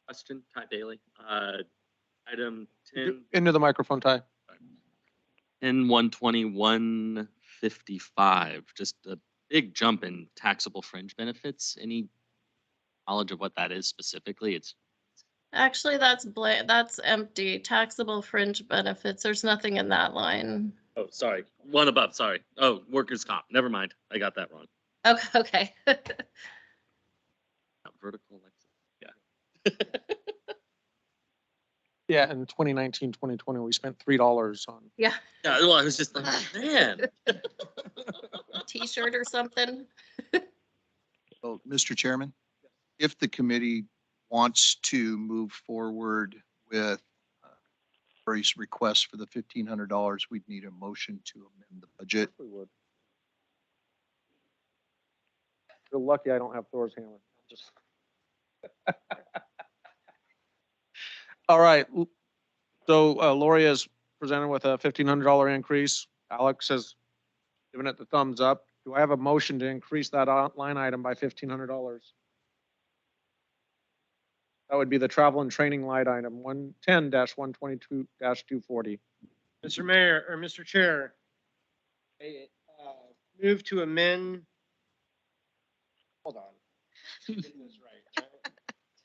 Question, Ty Daly. Item 10, Into the microphone, Ty. 12155, just a big jump in taxable fringe benefits. Any knowledge of what that is specifically? It's Actually, that's empty. Taxable fringe benefits. There's nothing in that line. oh, sorry, one above. Sorry. Oh, workers' comp. Never mind. I got that wrong. Okay. Vertical. Yeah. Yeah, in 2019, 2020, we spent $3 on. Yeah. Yeah. Well, I was just like, man. T-shirt or something. So, Mr. Chairman, if the committee wants to move forward with Lori's request for the $1,500, we'd need a motion to amend the budget. We would. You're lucky I don't have Thor's hammer. Just. All right. So Lori is presented with a $1,500 increase. Alex has given it the thumbs up. Do I have a motion to increase that line item by $1,500? That would be the travel and training line item 110-122-240. Mr. Mayor, or Mr. Chair, I move to amend. Hold on. Getting this right.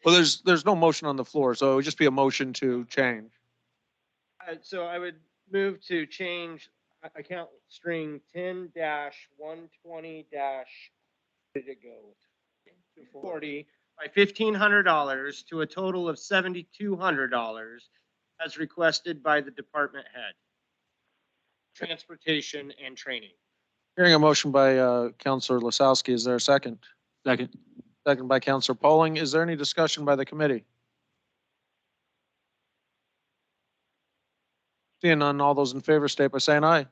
Well, there's no motion on the floor, so it would just be a motion to change. So I would move to change account string 10-120- where did it go? 240 by $1,500 to a total of $7,200 as requested by the department head. Transportation and training. Hearing a motion by Councilor Lasowski, is there a second? Second. Second by Councilor Pauling. Is there any discussion by the committee? Seeing none, all those in favor state by saying aye.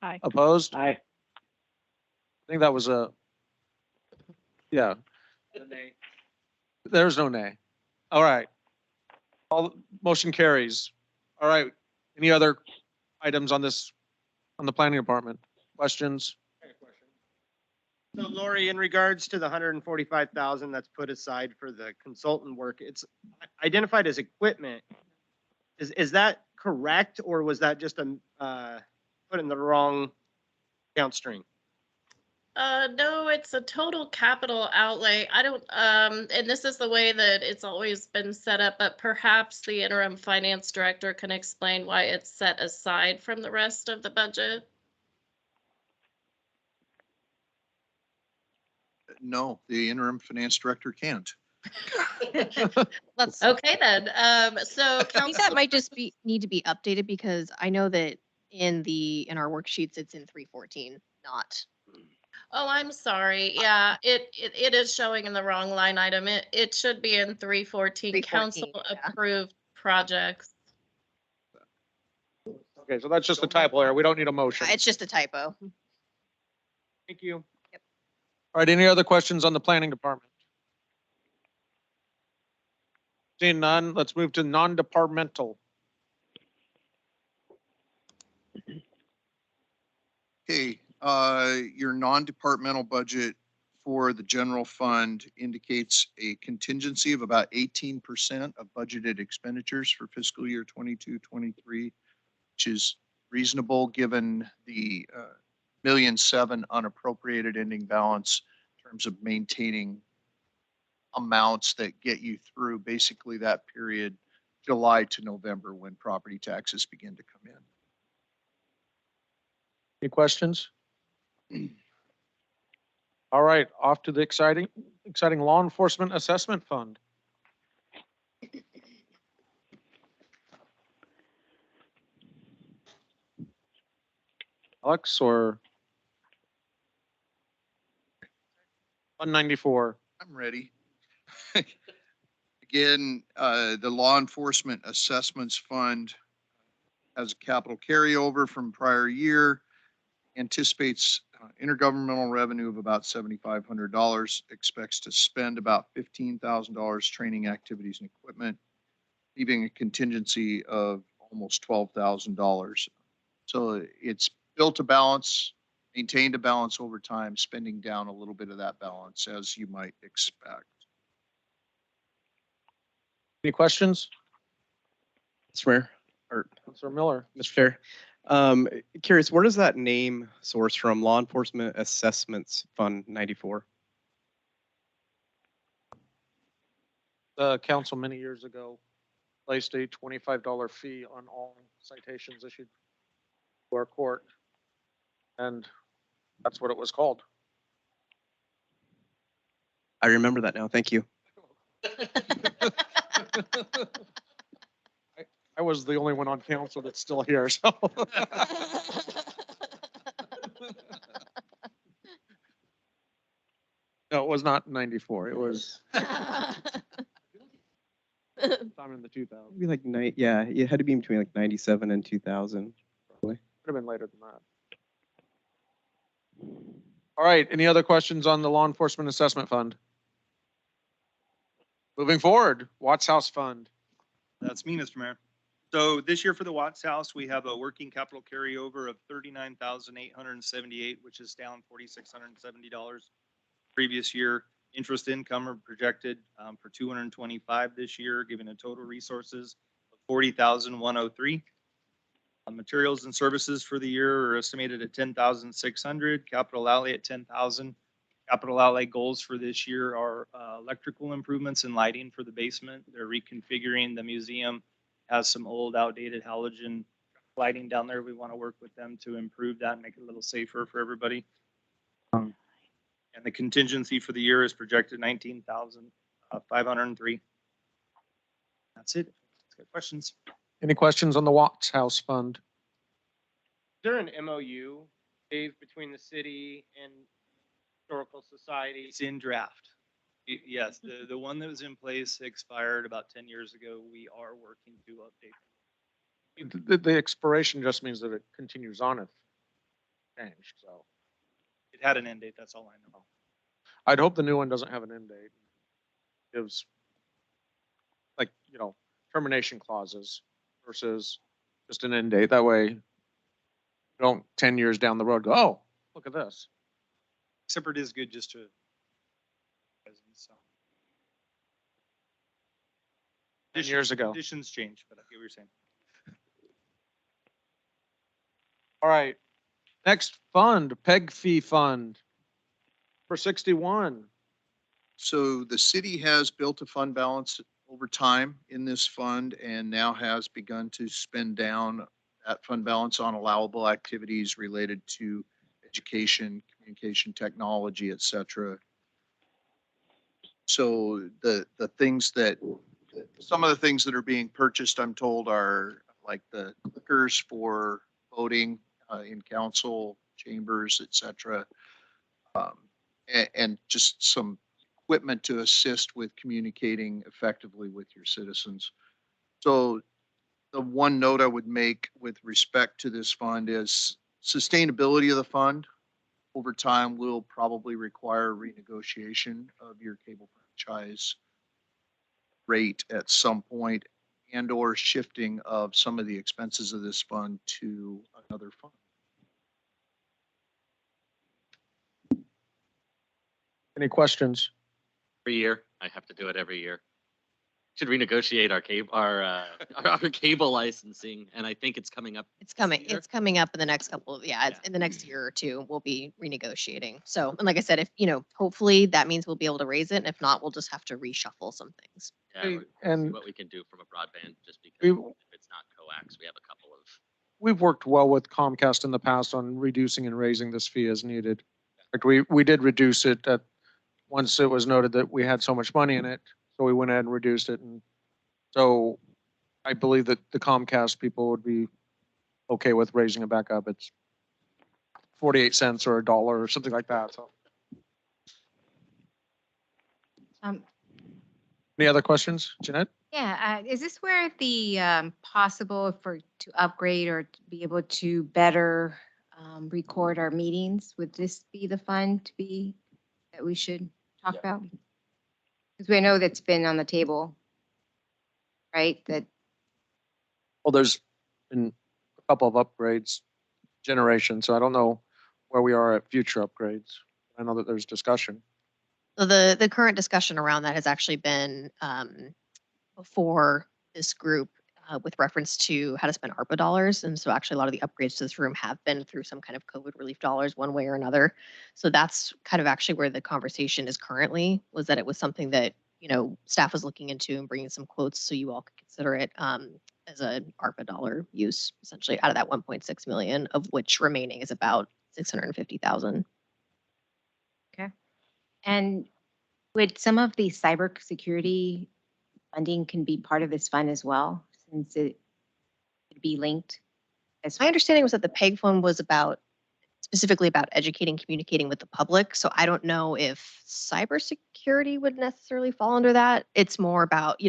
Aye. Opposed? I Aye. think that was a, yeah, there's no nay. All right. All, motion carries. All right. Any other items on this, on the planning department? Questions? So Lori, in regards to the 145,000 that's put aside for the consultant work, it's identified as equipment. Is that correct, or was that just put in the wrong account string? No, it's a total capital outlay. I don't, and this is the way that it's always been set up, but perhaps the interim finance director can explain why it's set aside from the rest of the budget. No, the interim finance director can't. Let's, Okay, then, so I think that council, might just need to be updated because I know that in our worksheets, it's in 314, not. oh, I'm sorry. Yeah, it is showing in the wrong line item. It should be in 314, council 314, yeah. approved projects. Okay, so that's just a typo error. We don't need a motion. It's just a typo. Thank you. All right, any other questions on the planning department? Seeing none, let's move to non-departmental. Okay, your non-departmental budget for the general fund indicates a contingency of about 18% of budgeted expenditures for fiscal year 22-23, which is reasonable given the $1.7 million unappropriated ending balance in terms of maintaining amounts that get you through basically that period, July to November, when property taxes begin to come in. Any questions? All right, off to the exciting law enforcement assessment fund. Alex or 194? I'm ready. Again, the Law Enforcement Assessments Fund has a capital carryover from prior year, anticipates intergovernmental revenue of about $7,500, expects to spend about $15,000 training activities and equipment, leaving a contingency of almost $12,000. So it's built a balance, maintained a balance over time, spending down a little bit of that balance, as you might expect. Any questions? Mr. Mayor, or Councilor Miller? Mr. Chair, curious, where does that name source from? Law Enforcement Assessments Fund 94? The council many years ago placed a $25 fee on all citations issued to our court. And that's what it was called. I remember that now. Thank you. I was the only one on council that's still here, so. No, it was not 94. It was sometime in the 2000s. Maybe like yeah, it had to be between like 97 and 2000. Probably. Could have been later than that. All right, any other questions on the Law Enforcement Assessment Fund? Moving forward, Watts House Fund. That's me, Mr. Mayor. So this year for the Watts House, we have a working capital carryover of $39,878, which is down $4,670 previous year. Interest income are projected for $225 this year, giving a total resources of $40,103. Materials and services for the year are estimated at $10,600. Capital outlay at $10,000. Capital outlay goals for this year are electrical improvements and lighting for the basement. They're reconfiguring the museum. Has some old outdated halogen lighting down there. We want to work with them to improve that and make it a little safer for everybody. And the contingency for the year is projected $19,503. That's it. Let's get questions. Any questions on the Watts House Fund? Is there an MOU, Dave, between the city and Historical Society? It's in draft. Yes, the one that was in place expired about 10 years ago. We are working to update. The expiration just means that it continues on if changed, so. It had an end date, that's all I know. I'd hope the new one doesn't have an end date. Gives, like, termination clauses versus just an end date. That way, you don't 10 years down the road go, oh, look at this. Except it is good just to. So. 10 years ago. Conditions change, but I get what you're saying. All right. Next fund, PEG fee fund for 61. So the city has built a fund balance over time in this fund and now has begun to spend down that fund balance on allowable activities related to education, communication technology, et cetera. So some of the things that are being purchased, I'm told, are like the clickers for voting in council chambers, et cetera. And just some equipment to assist with communicating effectively with your citizens. So the one note I would make with respect to this fund is sustainability of the fund over time will probably require renegotiation of your cable franchise rate at some point and or shifting of some of the expenses of this fund to another fund. Any questions? Every year, I have to do it every year. Should renegotiate our cable licensing, and I think it's coming up. It's coming, this year. it's coming up in the next couple of, it's in the next year or two, we'll be renegotiating. So, and like I said, if, hopefully that means we'll be able to raise it. And if not, we'll just have to reshuffle some things. Yeah, we'll see And what we can do from a broadband, just because we- if it's not coax, we have a couple of. We've worked well with Comcast in the past on reducing and raising this fee as needed. Like we did reduce it once it was noted that we had so much money in it. So we went ahead and reduced it. And so I believe that the Comcast people would be okay with raising it back up. It's 48 cents or $1 or something like that. So any other questions, Jeanette? Yeah, is this where the possible to upgrade or to be able to better record our meetings? Would this be the fund that we should talk about? Because we know that's been on the table, right? Well, there's been a couple of upgrades generation, so I don't know where we are at future upgrades. I know that there's discussion. So the current discussion around that has actually been before this group with reference to how to spend ARPA dollars. And so actually a lot of the upgrades to this room have been through some kind of COVID relief dollars one way or another. So that's kind of actually where the conversation is currently, was that it was something that, staff was looking into and bringing some quotes so you all could consider it as a ARPA dollar use, essentially out of that 1.6 million, of which remaining is about 650,000. Okay. And would some of the cybersecurity funding can be part of this fund as well, since it could be linked? My understanding was that the PEG fund was specifically about educating, communicating with the public. So I don't know if cybersecurity would necessarily fall under that. It's more about, we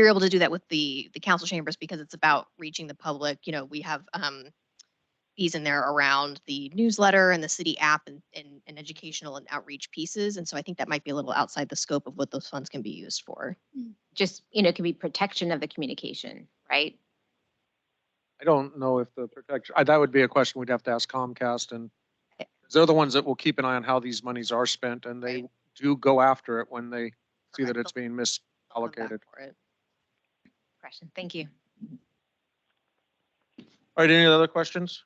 were able to do that with the council chambers because it's about reaching the public. We have fees in there around the newsletter and the city app and educational and outreach pieces. And so I think that might be a little outside the scope of what those funds can be used for. Just, it can be protection of the communication, right? I don't know if the protection, that would be a question we'd have to ask Comcast, and they're the ones that will keep an eye on how these monies are spent, and they do go after it when they see that it's being misallocated. Question. Thank you. All right, any other questions?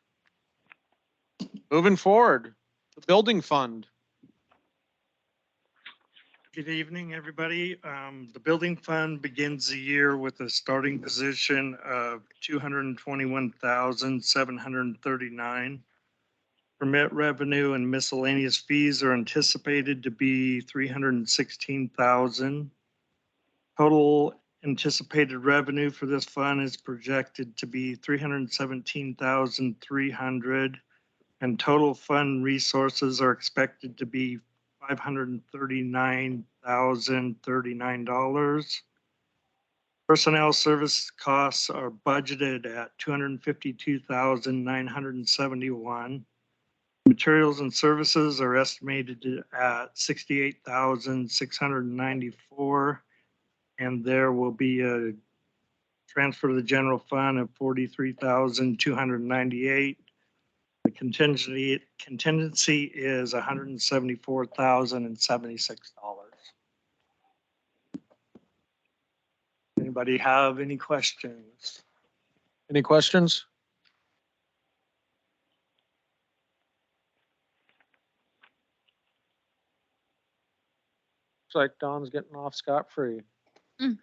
Moving forward, the building fund. Good evening, everybody. The building fund begins the year with a starting position of $221,739. Permit revenue and miscellaneous fees are anticipated to be $316,000. Total anticipated revenue for this fund is projected to be $317,300, and total fund resources are expected to be $539,039. Personnel service costs are budgeted at 252,971. Materials and services are estimated at 68,694. And there will be a transfer to the general fund of 43,298. The contingency is $174,076. Anybody have any questions? Any questions? Looks like Don's getting off scot-free. Mm.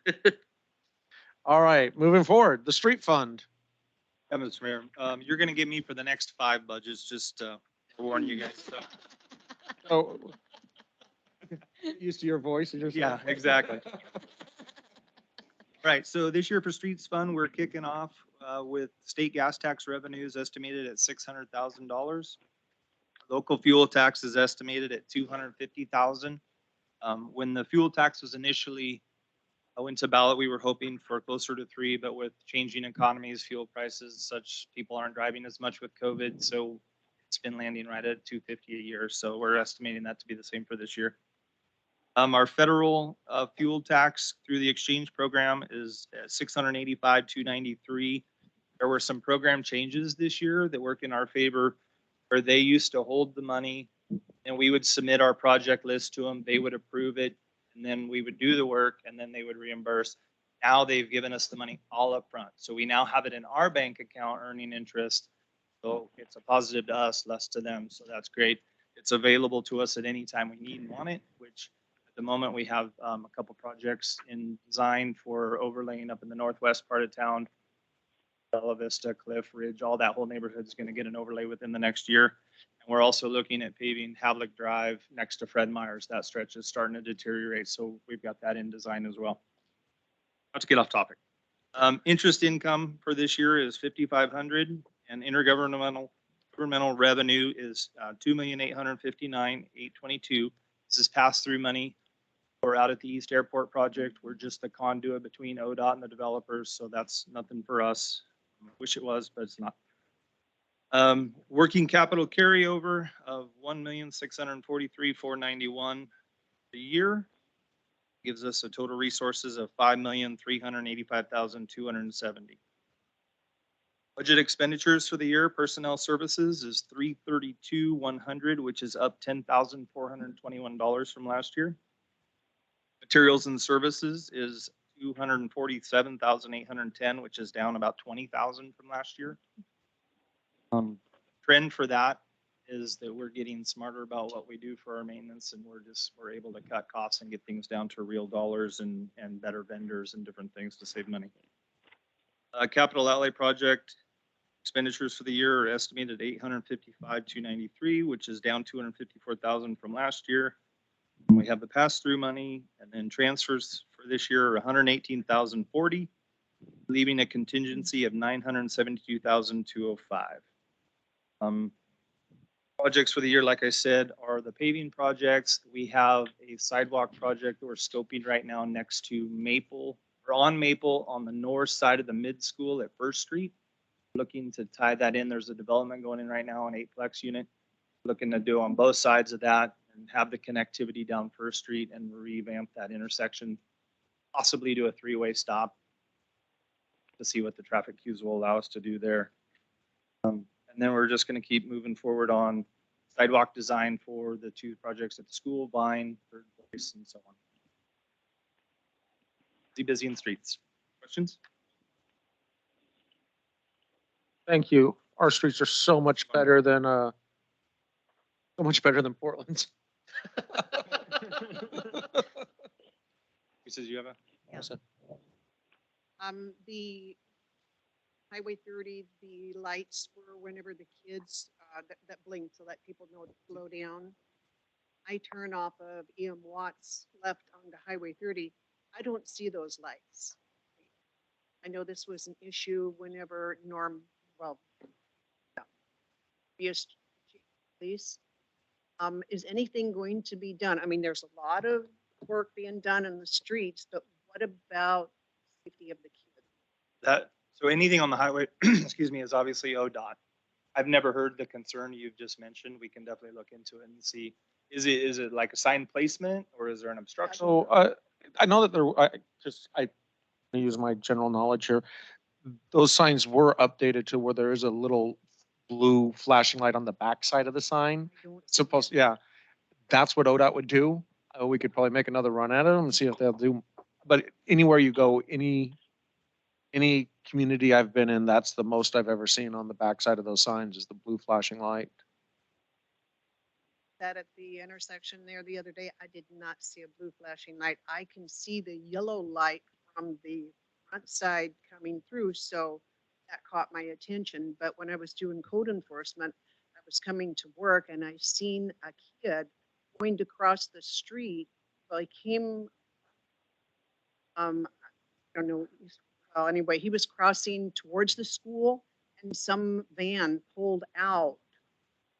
All right, moving forward, the street fund. Yeah, Mr. Mayor, you're gonna get me for the next 5 budgets, just to warn you guys. So, Oh, used to your voice. yeah, exactly. Right, so this year for Streets Fund, we're kicking off with state gas tax revenues estimated at $600,000. Local fuel tax is estimated at $250,000. When the fuel tax was initially went to ballot, we were hoping for closer to 3, but with changing economies, fuel prices, such people aren't driving as much with COVID, so it's been landing right at $250 a year. So we're estimating that to be the same for this year. Our federal fuel tax through the exchange program is at $685,293. There were some program changes this year that work in our favor, where they used to hold the money and we would submit our project list to them. They would approve it, and then we would do the work, and then they would reimburse. Now they've given us the money all up front. So we now have it in our bank account earning interest. So it's a positive to us, less to them. So that's great. It's available to us at any time we need and want it, which at the moment we have a couple projects in design for overlaying up in the northwest part of town. Bella Vista, Cliff Ridge, all that whole neighborhood is going to get an overlay within the next year. And we're also looking at paving Havlick Drive next to Fred Meyer's. That stretch is starting to deteriorate, so we've got that in design as well. Not to get off topic. Interest income for this year is $5,500, and intergovernmental revenue is $2,859,822. This is pass-through money. We're out at the East Airport project. We're just the conduit between ODOT and the developers, so that's nothing for us. Wish it was, but it's not. Working capital carryover of $1,643,491 a year gives us a total resources of $5,385,270. Budget expenditures for the year, personnel services is $332,100, which is up $10,421 from last year. Materials and services is $247,810, which is down about $20,000 from last year. Trend for that is that we're getting smarter about what we do for our maintenance, and we're able to cut costs and get things down to real dollars and better vendors and different things to save money. Capital outlay project expenditures for the year are estimated $855,293, which is down $254,000 from last year. And we have the pass-through money, and then transfers for this year are $118,040, leaving a contingency of $972,205. Projects for the year, like I said, are the paving projects. We have a sidewalk project that we're scoping right now next to Maple, or on Maple on the north side of the mid school at First Street. Looking to tie that in. There's a development going in right now, an 8-plex unit. Looking to do on both sides of that and have the connectivity down First Street and revamp that intersection, possibly do a 3-way stop to see what the traffic queues will allow us to do there. And then we're just going to keep moving forward on sidewalk design for the 2 projects at the school, Vine, Third Place, and so on. Busy in streets. Questions? Thank you. Our streets are so much better than Portland's. Says you have a. The Highway 30, the lights were whenever the kids, that blink to let people know to slow down. I turn off of EM Watts left onto Highway 30. I don't see those lights. I know this was an issue whenever previous police. Is anything going to be done? I mean, there's a lot of work being done in the streets, but what about safety of the kids. That, so anything on the highway, excuse me, is obviously ODOT. I've never heard the concern you've just mentioned. We can definitely look into it and see. Is it like a sign placement or is there an obstruction? So, I know that I use my general knowledge here. Those signs were updated to where there is a little blue flashing light on the back side of the sign. I don't see Supposed, it. yeah, that's what ODOT would do. We could probably make another run at it and see if they'll do, but anywhere you go, any community I've been in, that's the most I've ever seen on the backside of those signs is the blue flashing light. That at the intersection there the other day, I did not see a blue flashing light. I can see the yellow light from the front side coming through, so that caught my attention. But when I was doing code enforcement, I was coming to work and I seen a kid going to cross the street. Well, he came, I don't know, well, anyway, he was crossing towards the school and some van pulled out,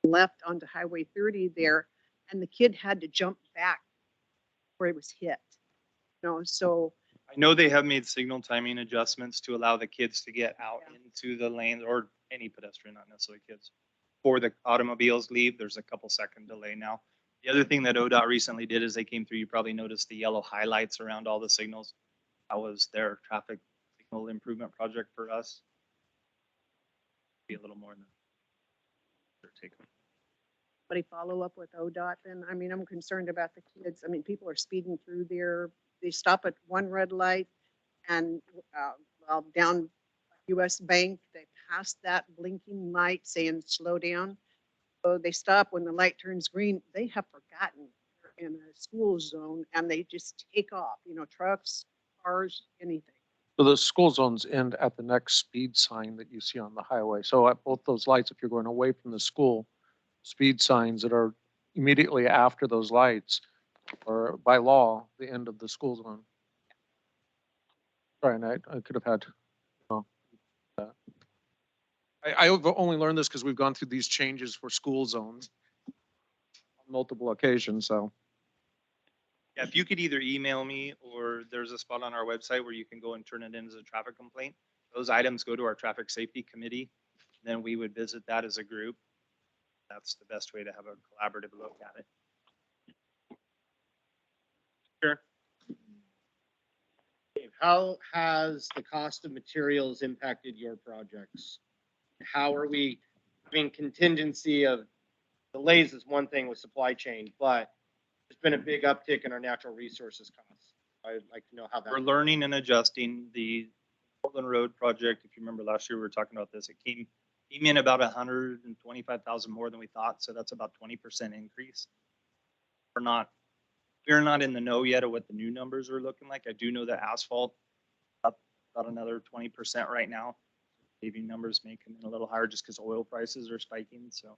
left onto Highway 30 there, and the kid had to jump back where he was hit. You know, so I know they have made signal timing adjustments to allow the kids to get out Yeah. into the lanes, or any pedestrian, not necessarily kids. Before the automobiles leave, there's a couple second delay now. The other thing that ODOT recently did is they came through, you probably noticed the yellow highlights around all the signals. That was their traffic signal improvement project for us. Be a little more than their take. somebody follow up with ODOT then? I mean, I'm concerned about the kids. I mean, people are speeding through there. They stop at one red light and, well, down US Bank, they pass that blinking light saying slow down. So they stop when the light turns green. They have forgotten they're in a school zone and they just take off, you know, trucks, cars, anything. So the school zones end at the next speed sign that you see on the highway. So at both those lights, if you're going away from the school, speed signs that are immediately after those lights are by law, the end of the school zone. Sorry, and I could have had, I've only learned this because we've gone through these changes for school zones on multiple occasions, so. Yeah, if you could either email me or there's a spot on our website where you can go and turn it in as a traffic complaint. Those items go to our traffic safety committee. Then we would visit that as a group. That's the best way to have a collaborative look at it. Sure. How has the cost of materials impacted your projects? How are we, I mean, contingency of delays is one thing with supply chain, but there's been a big uptick in our natural resources costs. I'd like to know how that. We're learning and adjusting. The Portland Road project, if you remember last year, we were talking about this. It came in about 125,000 more than we thought. So that's about 20% increase. We're not in the know yet of what the new numbers are looking like. I do know that asphalt up about another 20% right now. Paving numbers may come in a little higher just because oil prices are spiking. So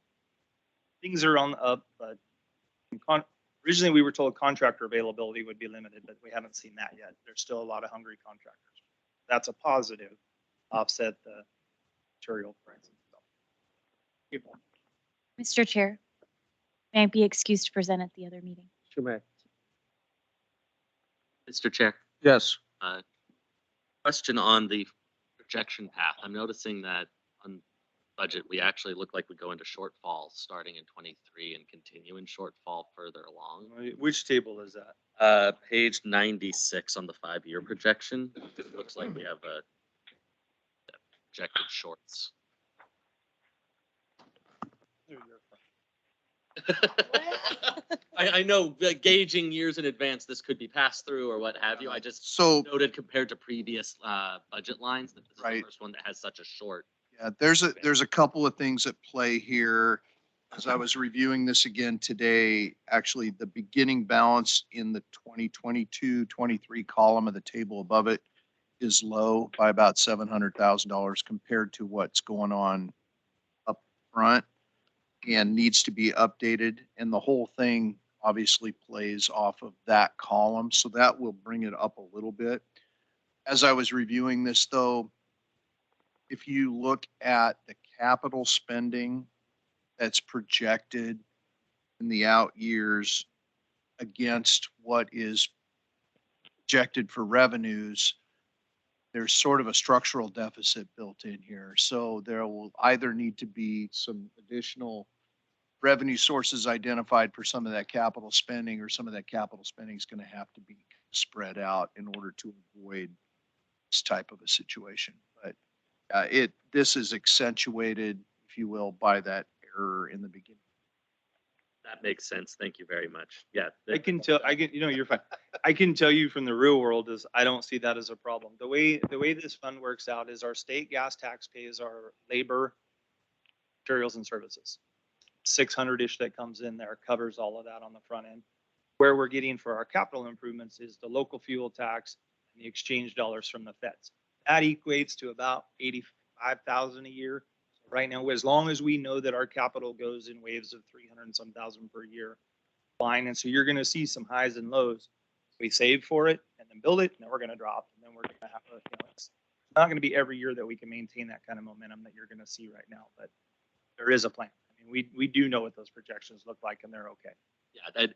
things are on the up, but originally we were told contractor availability would be limited, but we haven't seen that yet. There's still a lot of hungry contractors. That's a positive, offset the material prices. Mr. Chair, may I be excused to present at the other meeting? You may. Mr. Chair, Yes. question on the projection path. I'm noticing that on budget, we actually look like we go into shortfall starting in 23 and continue in shortfall further along. Which table is that? Page 96 on the 5-year projection. It looks like we have a projected shorts. I know, gauging years in advance, this could be passed through or what have you. I just So, noted compared to previous budget lines that this is the Right. first one that has such a short. yeah, there's a couple of things at play here. As I was reviewing this again today, actually, the beginning balance in the 2022-23 column of the table above it is low by about $700,000 compared to what's going on up front and needs to be updated. And the whole thing obviously plays off of that column. So that will bring it up a little bit. As I was reviewing this though, if you look at the capital spending that's projected in the out years against what is projected for revenues, there's sort of a structural deficit built in here. So there will either need to be some additional revenue sources identified for some of that capital spending, or some of that capital spending is going to have to be spread out in order to avoid this type of a situation. But this is accentuated, if you will, by that error in the beginning. That makes sense. Thank you very much. Yeah. You're fine. I can tell you from the real world is I don't see that as a problem. The way this fund works out is our state gas tax pays our labor, materials and services. 600-ish that comes in there covers all of that on the front end. Where we're getting for our capital improvements is the local fuel tax and the exchange dollars from the feds. That equates to about 85,000 a year. So right now, as long as we know that our capital goes in waves of 300 and some thousand per year, fine. And so you're going to see some highs and lows. We save for it and then build it, and then we're going to drop, and then we're going to have it's not going to be every year that we can maintain that kind of momentum that you're going to see right now, but there is a plan. I mean, we do know what those projections look like, and they're okay. Yeah,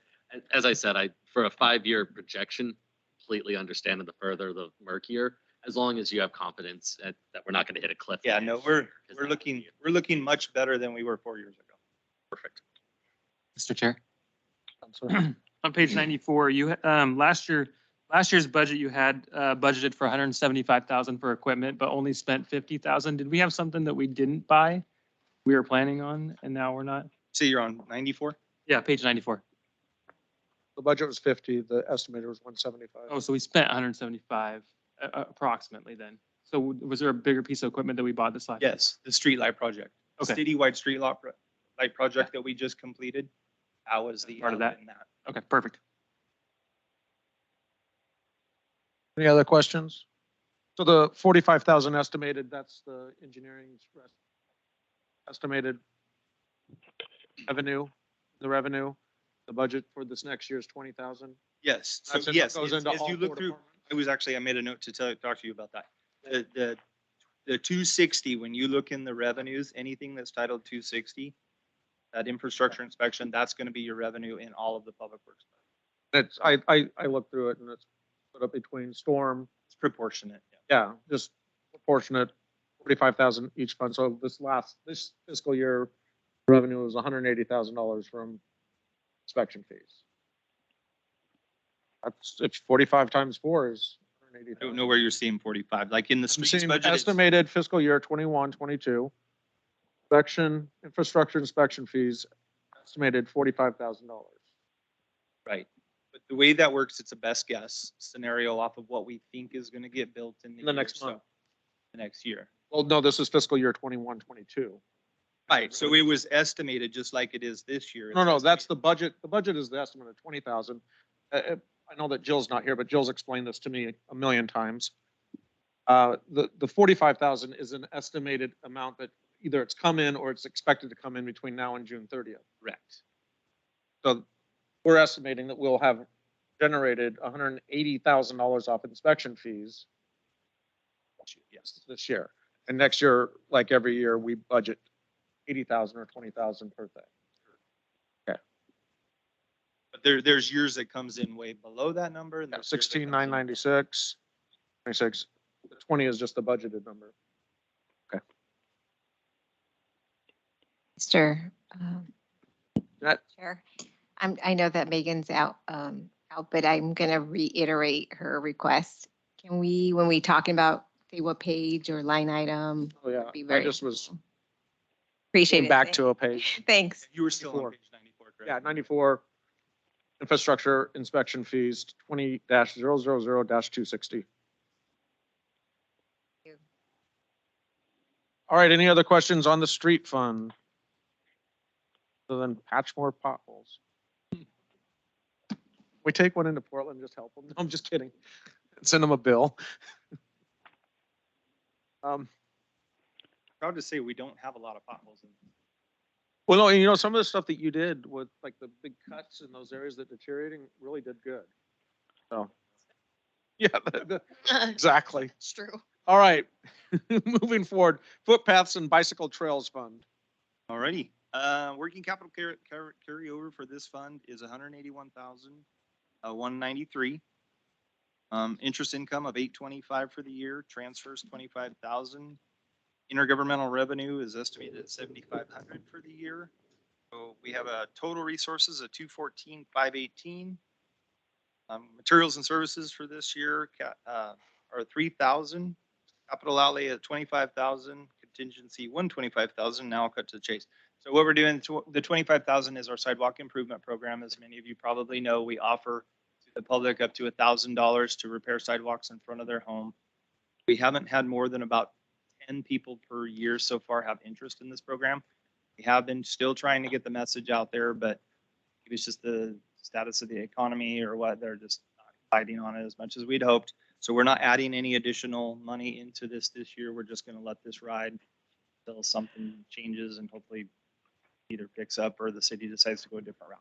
as I said, for a 5-year projection, completely understand the further, the murkier, as long as you have confidence that we're not going to hit a cliff. Yeah, no, we're looking much better than we were 4 years ago. Perfect. Mr. Chair. On page 94, you, last year's budget, you had budgeted for 175,000 for equipment, but only spent 50,000. Did we have something that we didn't buy? We were planning on, and now we're not? So you're on 94? Yeah, page 94. The budget was 50, the estimator was 175. Oh, so we spent 175 approximately then. So was there a bigger piece of equipment that we bought this last year? Yes, the street light project. Okay. Citywide street light project that we just completed. That was the Part of that? in that. Okay, perfect. Any other questions? So the 45,000 estimated, that's the engineering's estimated revenue, the revenue. The budget for this next year is 20,000. Yes. So That's it, yes, goes as into all you look four through, departments? I made a note to talk to you about that. The 260, when you look in the revenues, anything that's titled 260, that infrastructure inspection, that's going to be your revenue in all of the public works. It's, I looked through it and it's put up between storm. It's proportionate. Yeah, just proportionate, 45,000 each fund. So this fiscal year revenue was $180,000 from inspection fees. That's, if 45 times 4 is I don't know where you're seeing 45, like in the I'm streets seeing budget. it's- estimated fiscal year 21, 22. Inspection, infrastructure inspection fees, estimated $45,000. Right. But the way that works, it's a best guess scenario off of what we think is going to get built in the The next year, month. the next year. Well, no, this is fiscal year 21, 22. Right. So it was estimated just like it is this year. No, It's no, that's estimated- the budget. The budget is the estimate of 20,000. I know that Jill's not here, but Jill's explained this to me a million times. The 45,000 is an estimated amount that either it's come in or it's expected to come in between now and June 30th. Correct. So we're estimating that we'll have generated $180,000 off inspection fees. Yes, this year. And next year, like every year, we budget 80,000 or 20,000 per thing. But there's years that comes in way below that number. And there's years that comes in- 16,996, 26. The 20 is just the budgeted number. Mr. That, Chair, I know that Megan's out, but I'm gonna reiterate her request. Can we, when we talking about, say what page or line item? oh yeah, Be I very just was Appreciate came it. back to a page. Thanks. You were still on 94. page 94, correct? Yeah, 94, infrastructure inspection fees, 20-000-260. All right, any other questions on the street fund? Other than patch more potholes. We take one into Portland, just help them. No, I'm just kidding. Send them a bill. Proud to say we don't have a lot of potholes in. Well, no, you know, some of the stuff that you did with like the big cuts in those areas that deteriorating really did good. So, yeah, exactly. It's true. All right, moving forward, footpaths and bicycle trails fund. Alrighty. Working capital carryover for this fund is 181,193. Interest income of 825 for the year, transfers 25,000. Intergovernmental revenue is estimated at 7,500 for the year. So we have a total resources of 214,518. Materials and services for this year are 3,000. Capital outlay at 25,000, contingency 125,000. Now I'll cut to the chase. So what we're doing, the 25,000 is our sidewalk improvement program. As many of you probably know, we offer to the public up to $1,000 to repair sidewalks in front of their home. We haven't had more than about 10 people per year so far have interest in this program. We have been still trying to get the message out there, but it was just the status of the economy or what, they're just not fighting on it as much as we'd hoped. So we're not adding any additional money into this year. We're just going to let this ride until something changes and hopefully either picks up or the city decides to go a different route.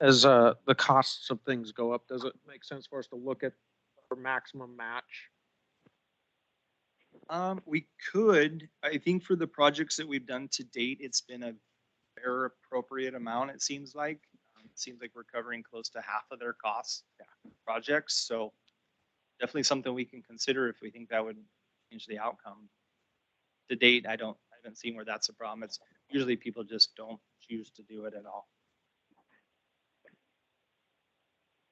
As the costs of things go up, does it make sense for us to look at our maximum match? We could, I think for the projects that we've done to date, it's been a fair appropriate amount, it seems like. It seems like we're covering close to half of their costs projects. So definitely something we can consider if we think that would change the outcome. To date, I haven't seen where that's a problem. It's usually people just don't choose to do it at all.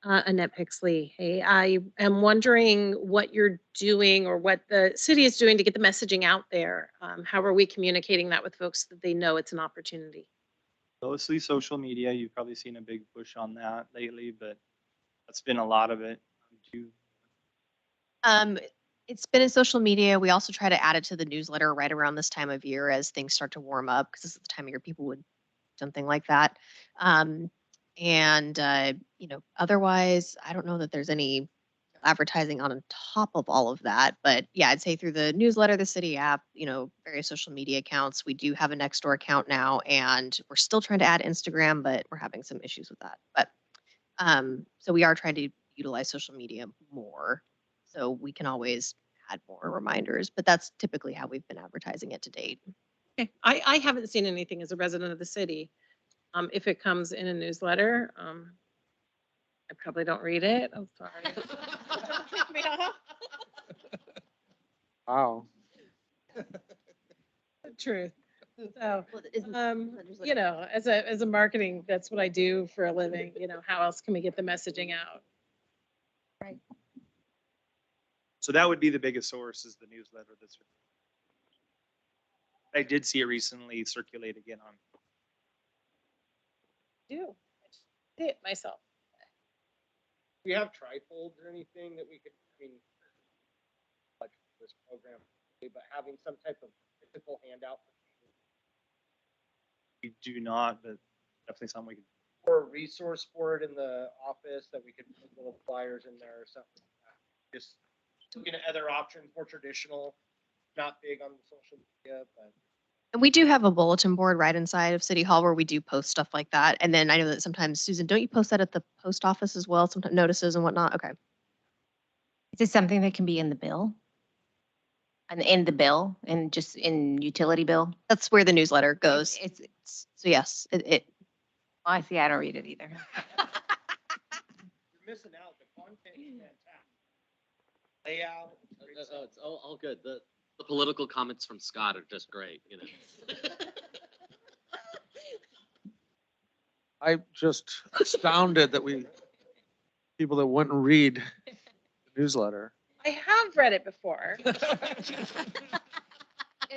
Annette Pixley. Hey, I am wondering what you're doing or what the city is doing to get the messaging out there. How are we communicating that with folks so that they know it's an opportunity? Mostly social media. You've probably seen a big push on that lately, but that's been a lot of it too. It's been in social media. We also try to add it to the newsletter right around this time of year as things start to warm up, because this is the time of year people would something like that. Otherwise, I don't know that there's any advertising on top of all of that. But yeah, I'd say through the newsletter, the city app, various social media accounts. We do have a Nextdoor account now, and we're still trying to add Instagram, but we're having some issues with that. But so we are trying to utilize social media more, so we can always add more reminders. But that's typically how we've been advertising it to date. Okay. I haven't seen anything as a resident of the city. If it comes in a newsletter, I probably don't read it. I'm sorry. Don't kick me off. Wow. The truth. So, as a marketing, that's what I do for a living. How else can we get the messaging out? Right. So that would be the biggest source, is the newsletter. I did see it recently circulate again on. I did it myself. Do you have trifolds or anything that we could, like this program, but having some type of physical handout? We do not, but definitely something we could. Or a resource for it in the office that we could put little flyers in there or something like that. Just looking at other options, more traditional, not big on the social media, but. And we do have a bulletin board right inside of City Hall where we do post stuff like that. And then I know that sometimes, Susan, don't you post that at the post office as well? Sometimes notices and whatnot? Okay. Is it something that can be in the bill? And in the bill and just in utility bill? That's where the newsletter goes. So yes, it. Oh, I see. I don't read it either. You're missing out. The content is fantastic. Layout. It's all good. The political comments from Scott are just great. I'm just astounded that people that wouldn't read the newsletter. I have read it before.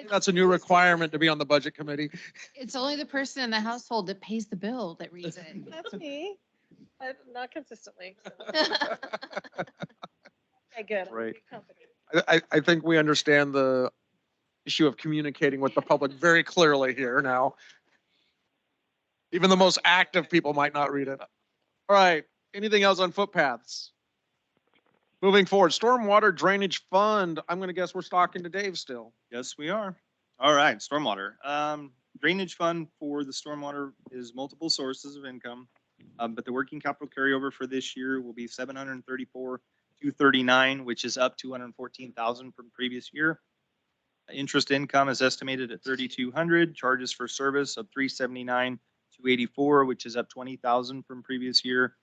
That's a new requirement to be on the budget committee. It's only the person in the household that pays the bill that reads it. That's me. Not consistently. So. Okay, good. Right. Company. I think we understand the issue of communicating with the public very clearly here now. Even the most active people might not read it. All right. Anything else on footpaths? Moving forward, stormwater drainage fund. I'm going to guess we're talking to Dave still. Yes, we are. All right, stormwater. Drainage fund for the stormwater is multiple sources of income, but the working capital carryover for this year will be $734,239, which is up $214,000 from previous year. Interest income is estimated at $3,200. Charges for service of $379,284, which is up $20,000 from previous year.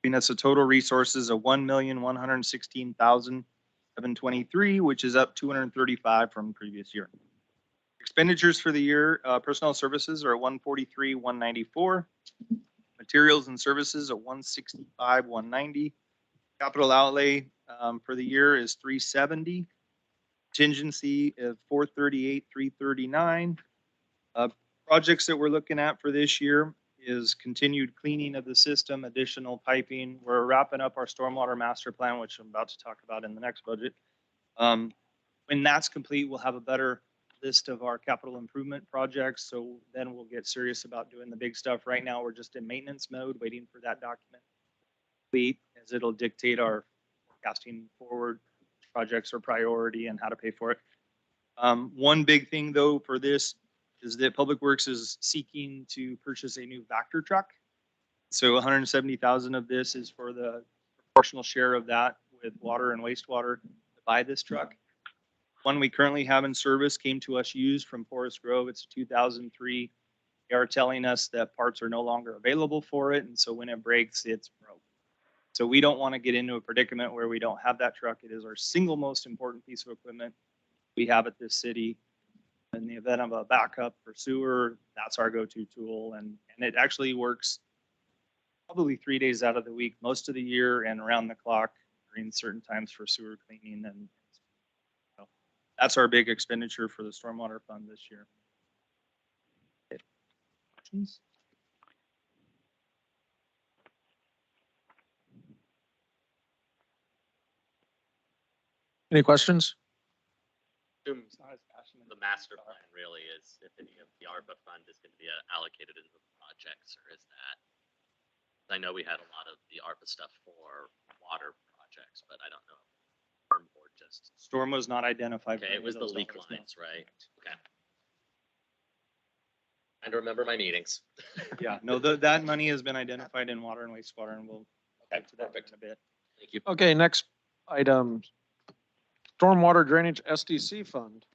giving us a total resources of 1,116,723, which is up 235 from previous year. Expenditures for the year, personnel services are at 143,194. Materials and services at 165,190. Capital outlay for the year is 370. Contingency of 438,339. Projects that we're looking at for this year is continued cleaning of the system, additional piping. We're wrapping up our stormwater master plan, which I'm about to talk about in the next budget. When that's complete, we'll have a better list of our capital improvement projects. So then we'll get serious about doing the big stuff. Right now, we're just in maintenance mode, waiting for that document complete, as it'll dictate our forecasting forward projects or priority and how to pay for it. One big thing though for this is that Public Works is seeking to purchase a new Vector truck. So 170,000 of this is for the proportional share of that with water and wastewater to buy this truck. One we currently have in service came to us used from Forest Grove. It's a 2003. They are telling us that parts are no longer available for it. And so when it breaks, it's broke. So we don't want to get into a predicament where we don't have that truck. It is our single most important piece of equipment we have at this city. In the event of a backup for sewer, that's our go-to tool. And it actually works probably 3 days out of the week, most of the year, and around the clock during certain times for sewer cleaning. And so that's our big expenditure for the stormwater fund this year. Questions? Any questions? The master plan really is, if any of the ARPA fund is going to be allocated into the projects, or is that? I know we had a lot of the ARPA stuff for water projects, but I don't know. Or just. Storm was not identified. Okay, it was the leak lines, right? Okay. I remember my meetings. Yeah, no, that money has been identified in water and wastewater, and we'll get to that in a bit. Thank you. Okay, next item, stormwater drainage SDC fund.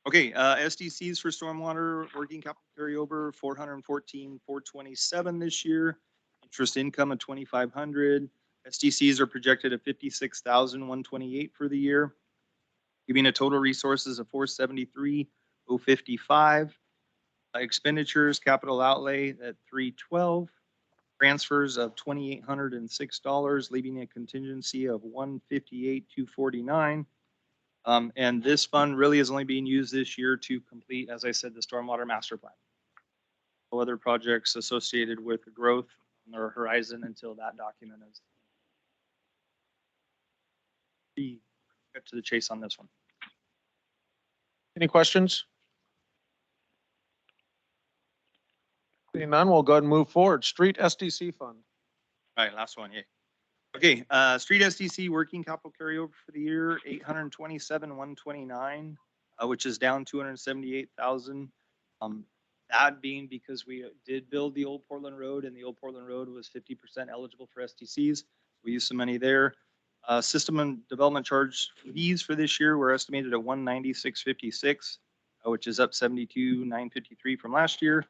Okay, SDCs for stormwater working capital carryover 414,427 this year. Interest income of 2,500. SDCs are projected at 56,128 for the year, giving a total resources of 473,055. Expenditures, capital outlay at 312. Transfers of $2,806, leaving a contingency of 158,249. And this fund really is only being used this year to complete, as I said, the stormwater master plan. No other projects associated with the growth on our horizon until that document is. Get to the chase on this one. Any questions? Seeing none, we'll go ahead and move forward. Street SDC fund. All right, last one, yeah. Okay, street SDC working capital carryover for the year, 827,129, which is down 278,000. That being because we did build the old Portland Road, and the old Portland Road was 50% eligible for SDCs. We used some money there. System and development charge fees for this year were estimated at 196.56, which is up 72,953 from last year.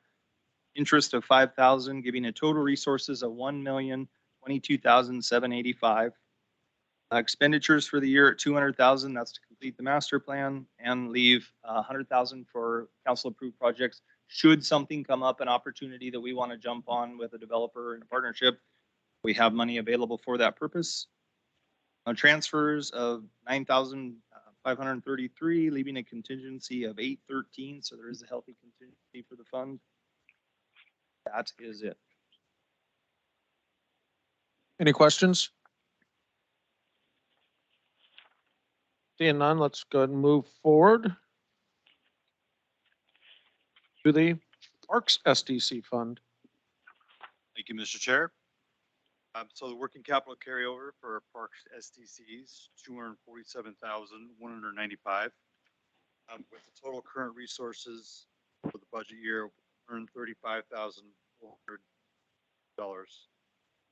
Interest of 5,000, giving a total resources of 1,022,785. Expenditures for the year at 200,000. That's to complete the master plan and leave 100,000 for council approved projects. Should something come up, an opportunity that we want to jump on with a developer in a partnership, we have money available for that purpose. Transfers of 9,533, leaving a contingency of 813. So there is a healthy contingency for the fund. That is it. Any questions? Seeing none, let's go ahead and move forward to the Parks SDC fund. Thank you, Mr. Chair. So the working capital carryover for Parks SDCs, 247,195. With the total current resources for the budget year, $135,400,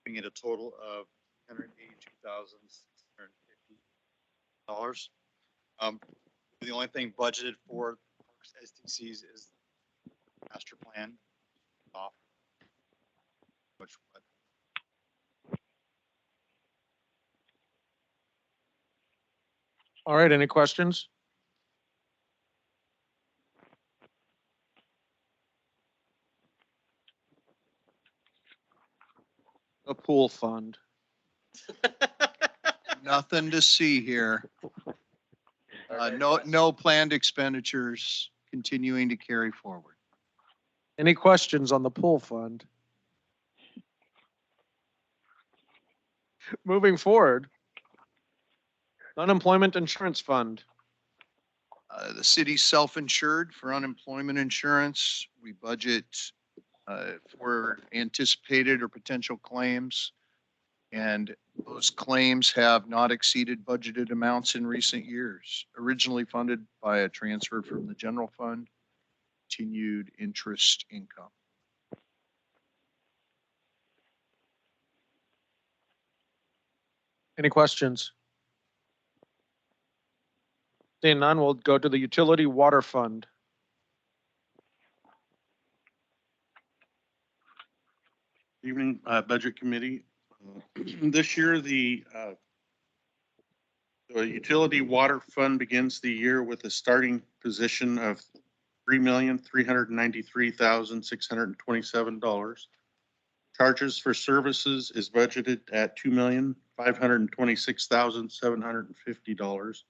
giving it a total of $182,650. The only thing budgeted for Parks SDCs is master plan off, which All right, any questions? The pool fund. Nothing to see here. No planned expenditures continuing to carry forward. Any questions on the pool fund? Moving forward. Unemployment insurance fund. The city's self-insured for unemployment insurance. We budget for anticipated or potential claims. And those claims have not exceeded budgeted amounts in recent years. Originally funded by a transfer from the general fund, continued interest income. Any questions? Seeing none, we'll go to the utility water fund. Evening, Budget Committee. This year, the utility water fund begins the year with a starting position of $3,393,627. Charges for services is budgeted at $2,526,750.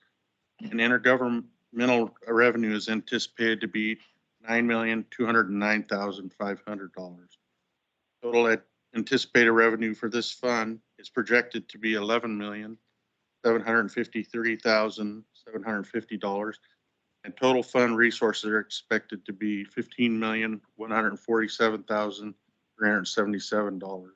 And intergovernmental revenue is anticipated to be $9,209,500. Total anticipated revenue for this fund is projected to be $11,753,750, and total fund resources are expected to be $15,147,377.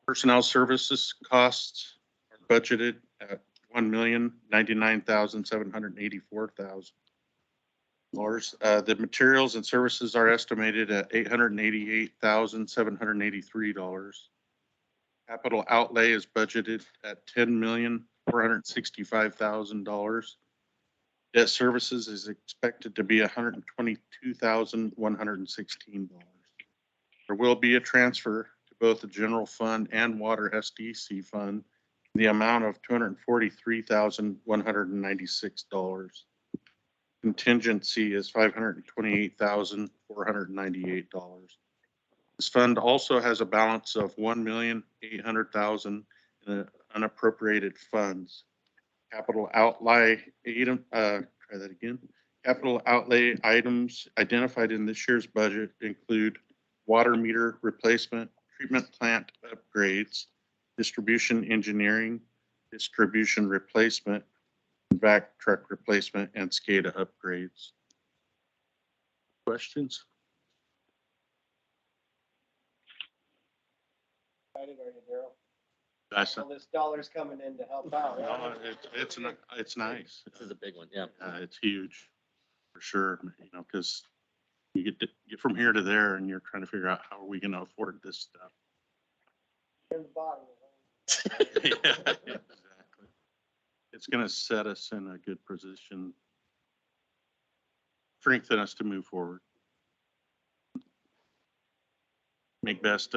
Personnel services costs are budgeted at $1,099,784,000. The materials and services are estimated at $888,783. Capital outlay is budgeted at $10,465,000. Debt services is expected to be $122,116. There will be a transfer to both the general fund and water SDC fund in the amount of $243,196. Contingency is $528,498. This fund also has a balance of $1,800,000 in unappropriated funds. Capital outlay Capital outlay items identified in this year's budget include water meter replacement, treatment plant upgrades, distribution engineering, distribution replacement, vac truck replacement, and SCADA upgrades. Questions? Excited, are you, Daryl? That's All this dollars coming in to help out. no, it's nice. This is a big one, yeah. It's huge, for sure, because you get from here to there and you're trying to figure out how are we going to afford this stuff. In the bottom. Yeah, exactly. It's going to set us in a good position, strengthen us to move forward. Make best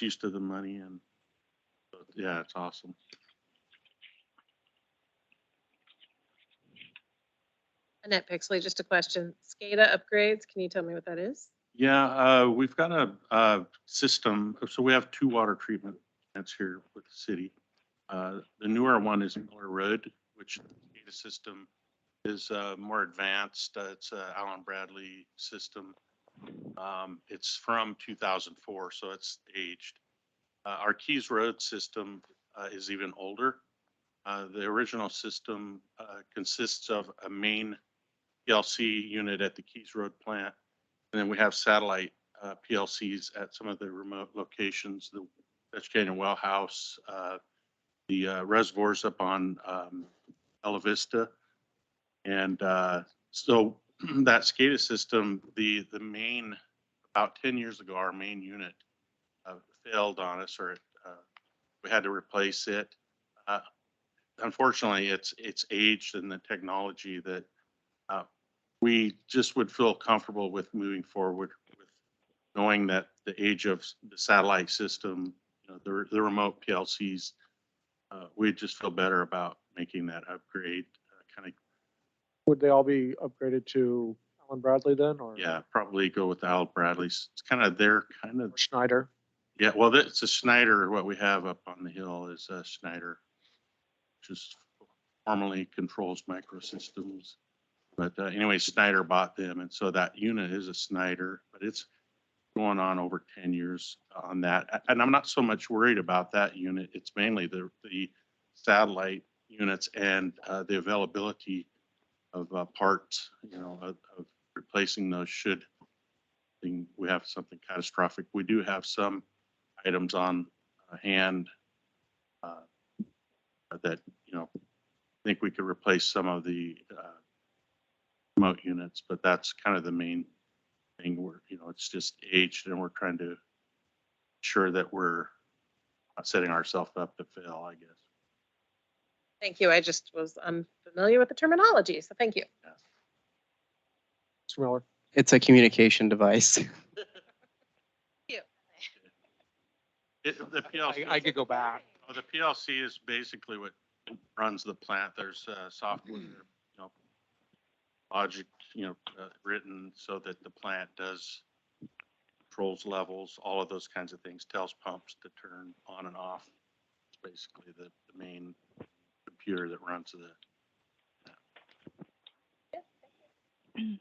use of the money, and yeah, it's awesome. Annette Pixley, just a question. SCADA upgrades, can you tell me what that is? Yeah, we've got a system. So we have 2 water treatment plants here with the city. The newer one is Miller Road, which the SCADA system is more advanced. It's an Allen Bradley system. It's from 2004, so it's aged. Our Keys Road system is even older. The original system consists of a main PLC unit at the Keys Road plant, and then we have satellite PLCs at some of the remote locations, the Dutch Canyon Well House, the reservoirs up on Ella Vista. And so that SCADA system, the main, about 10 years ago, our main unit failed on us, or we had to replace it. Unfortunately, it's aged in the technology that we just would feel comfortable with moving forward with, knowing that the age of the satellite system, the remote PLCs we just feel better about making that upgrade. Kind of, Would they all be upgraded to Allen Bradley then, or? yeah, probably go with Al Bradley's. It's kind of their kind of, Schneider? yeah, well, it's a Schneider. What we have up on the hill is a Schneider, which is formerly Controls Microsystems. But anyway, Schneider bought them. And so that unit is a Schneider, but it's going on over 10 years on that. And I'm not so much worried about that unit. It's mainly the satellite units and the availability of parts, you know, of replacing those should we have something catastrophic. We do have some items on hand that, you know, I think we could replace some of the remote units, but that's kind of the main thing where, you know, it's just aged and we're trying to ensure that we're not setting ourselves up to fail, I guess. Thank you. I just was unfamiliar with the terminology, so thank you. Mr. Miller? It's a communication device. The PLC, I could go back. oh, the PLC is basically what runs the plant. There's software, you know, logic, you know, written so that the plant does controls levels, all of those kinds of things, tells pumps to turn on and off. It's basically the main computer that runs the. I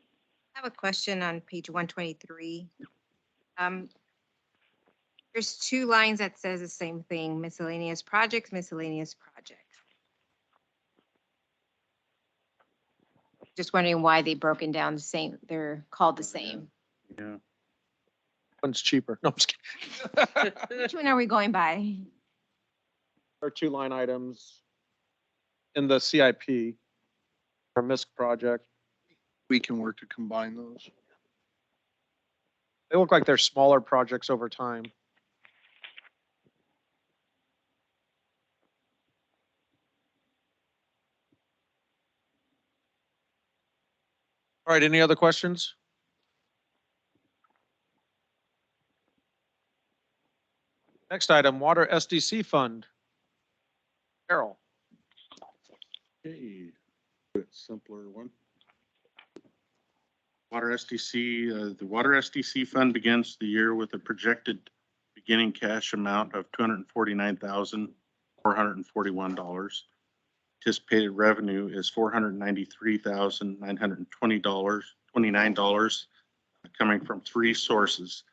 have a question on page 123. There's two lines that says the same thing, miscellaneous projects, miscellaneous projects. Just wondering why they broken down the same, they're called the same. Yeah. One's cheaper. No, I'm just kidding. Which one are we going by? There are 2 line items in the CIP for MISC project. We can work to combine those. They look like they're smaller projects over time. All right, any other questions? Next item, Water SDC Fund. Carol. Okay, bit simpler one. Water SDC, the Water SDC Fund begins the year with a projected beginning cash amount of $249,441. Anticipated revenue is $493,929, coming from 3 sources: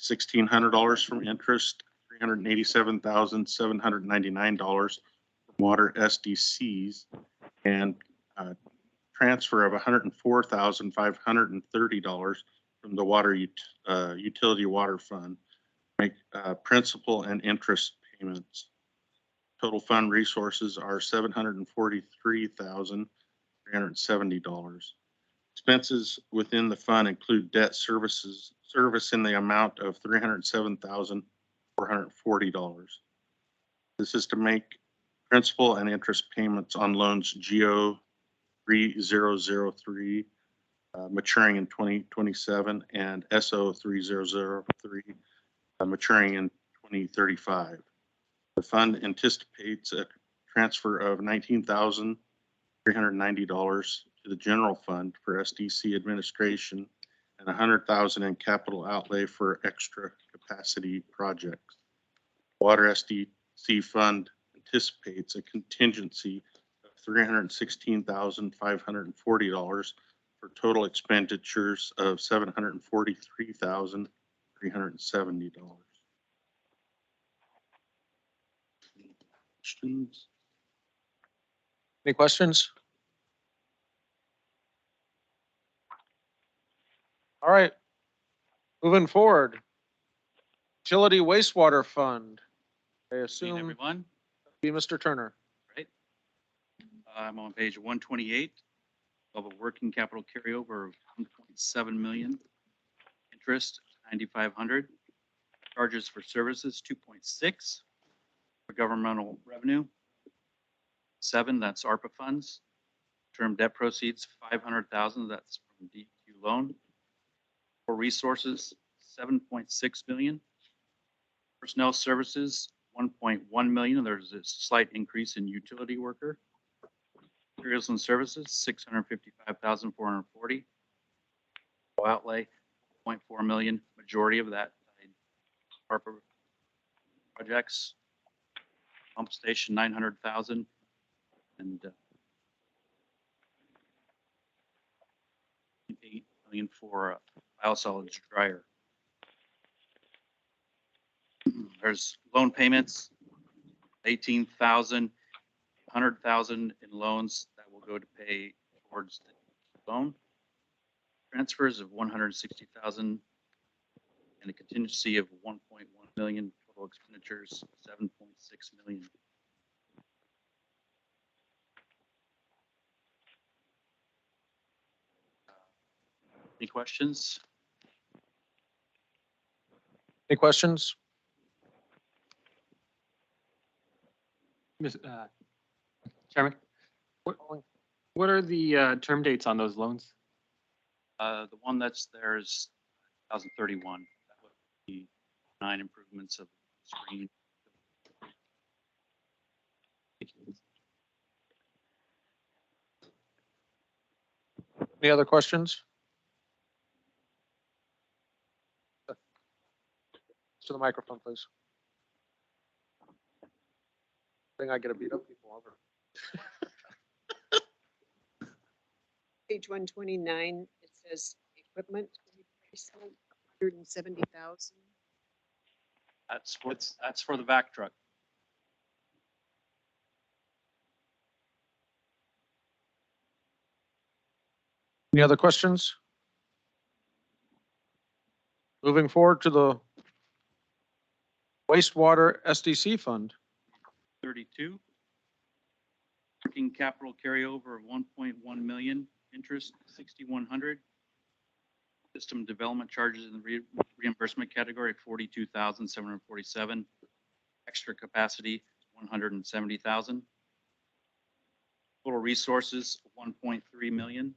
$1,600 from interest, $387,799 from water SDCs, and transfer of $104,530 from the water utility water fund, make principal and interest payments. Total fund resources are $743,370. Expenses within the fund include debt service in the amount of $307,440. This is to make principal and interest payments on loans GO 3003 maturing in 2027 and SO 3003 maturing in 2035. The fund anticipates a transfer of $19,390 to the general fund for SDC administration and $100,000 in capital outlay for extra capacity projects. Water SDC fund anticipates a contingency of $316,540 for total expenditures of $743,370. Questions? Any questions? All right. Moving forward. Utility wastewater fund. I Evening, assume everyone. be Mr. Turner. Right. I'm on page 128 of a working capital carryover of 1.7 million. Interest 9,500. Charges for services 2.6. For governmental revenue 7. That's ARPA funds. Term debt proceeds 500,000. That's from DQ loan. For resources 7.6 million. Personnel services 1.1 million. There's a slight increase in utility worker. Materials and services, 655,440. Outlay, 0.4 million, majority of that ARPA projects. Pump station, 900,000. And 8 million for biosolids dryer. There's loan payments, 18,000, 100,000 in loans that will go to pay towards the loan. Transfers of 160,000 and a contingency of 1.1 million. Total expenditures 7.6 million. Any questions? Any questions? Chairman, what are the term dates on those loans? The one that's there is 2031. That would be 9 improvements of screen. Any other questions? To the microphone, please. I think I get to beat up people over. Page 129, it says equipment replacement, 170,000. That's for the vac truck. Any other questions? Moving forward to the wastewater SDC fund. 32. Working capital carryover of 1.1 million, interest 6,100. System development charges in the reimbursement category 42,747. Extra capacity 170,000. Total resources 1.3 million.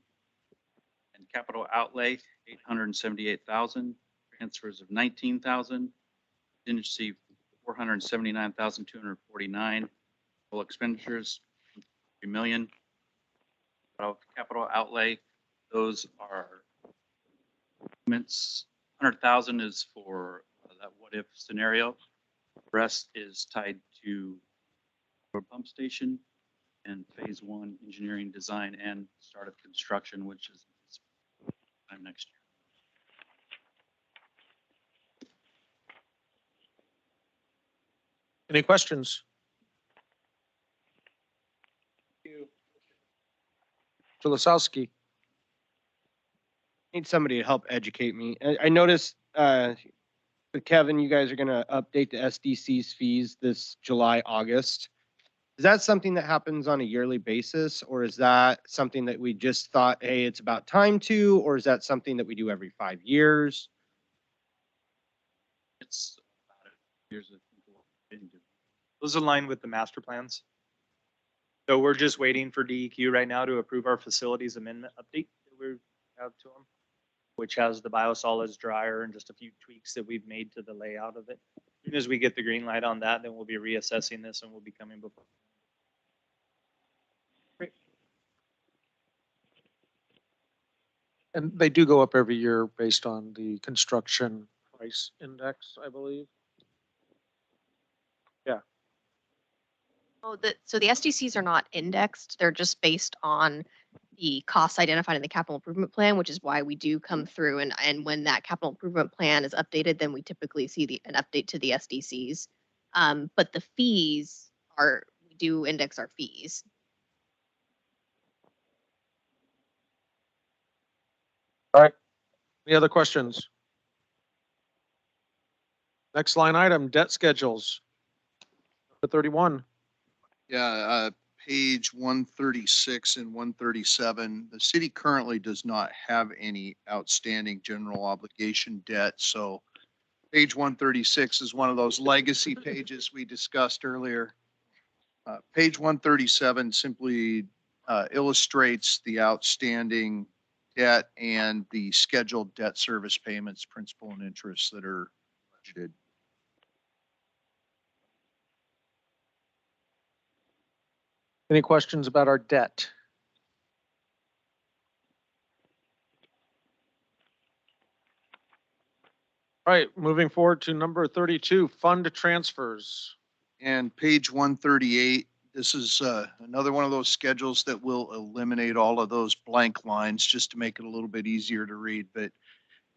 And capital outlay 878,000. Transfers of 19,000. Contingency 479,249. Total expenditures 3 million. Capital outlay, those are payments. 100,000 is for that what if scenario. The rest is tied to a pump station and phase 1 engineering design and start of construction, which is time next year. Any questions? To Lasowski. Need somebody to help educate me. I noticed with Kevin, you guys are going to update the SDC's fees this July, August. Is that something that happens on a yearly basis, or is that something that we just thought, hey, it's about time to, or is that something that we do every 5 years? It's about it. Here's a Those align with the master plans. So we're just waiting for DEQ right now to approve our facilities amendment update that we have to them, which has the biosolids dryer and just a few tweaks that we've made to the layout of it. As soon as we get the green light on that, then we'll be reassessing this and we'll be coming before. Great. And they do go up every year based on the construction price index, I believe. Yeah. Oh, so the SDCs are not indexed. They're just based on the costs identified in the capital improvement plan, which is why we do come through and when that capital improvement plan is updated, then we typically see an update to the SDCs. But the fees we do index our fees. All right. Any other questions? Next line item, debt schedules. Number 31. Yeah, page 136 and 137. The city currently does not have any outstanding general obligation debt. So page 136 is one of those legacy pages we discussed earlier. Page 137 simply illustrates the outstanding debt and the scheduled debt service payments, principal and interest that are budgeted. Any questions about our debt? All right, moving forward to number 32, fund transfers. And page 138, this is another one of those schedules that will eliminate all of those blank lines just to make it a little bit easier to read. But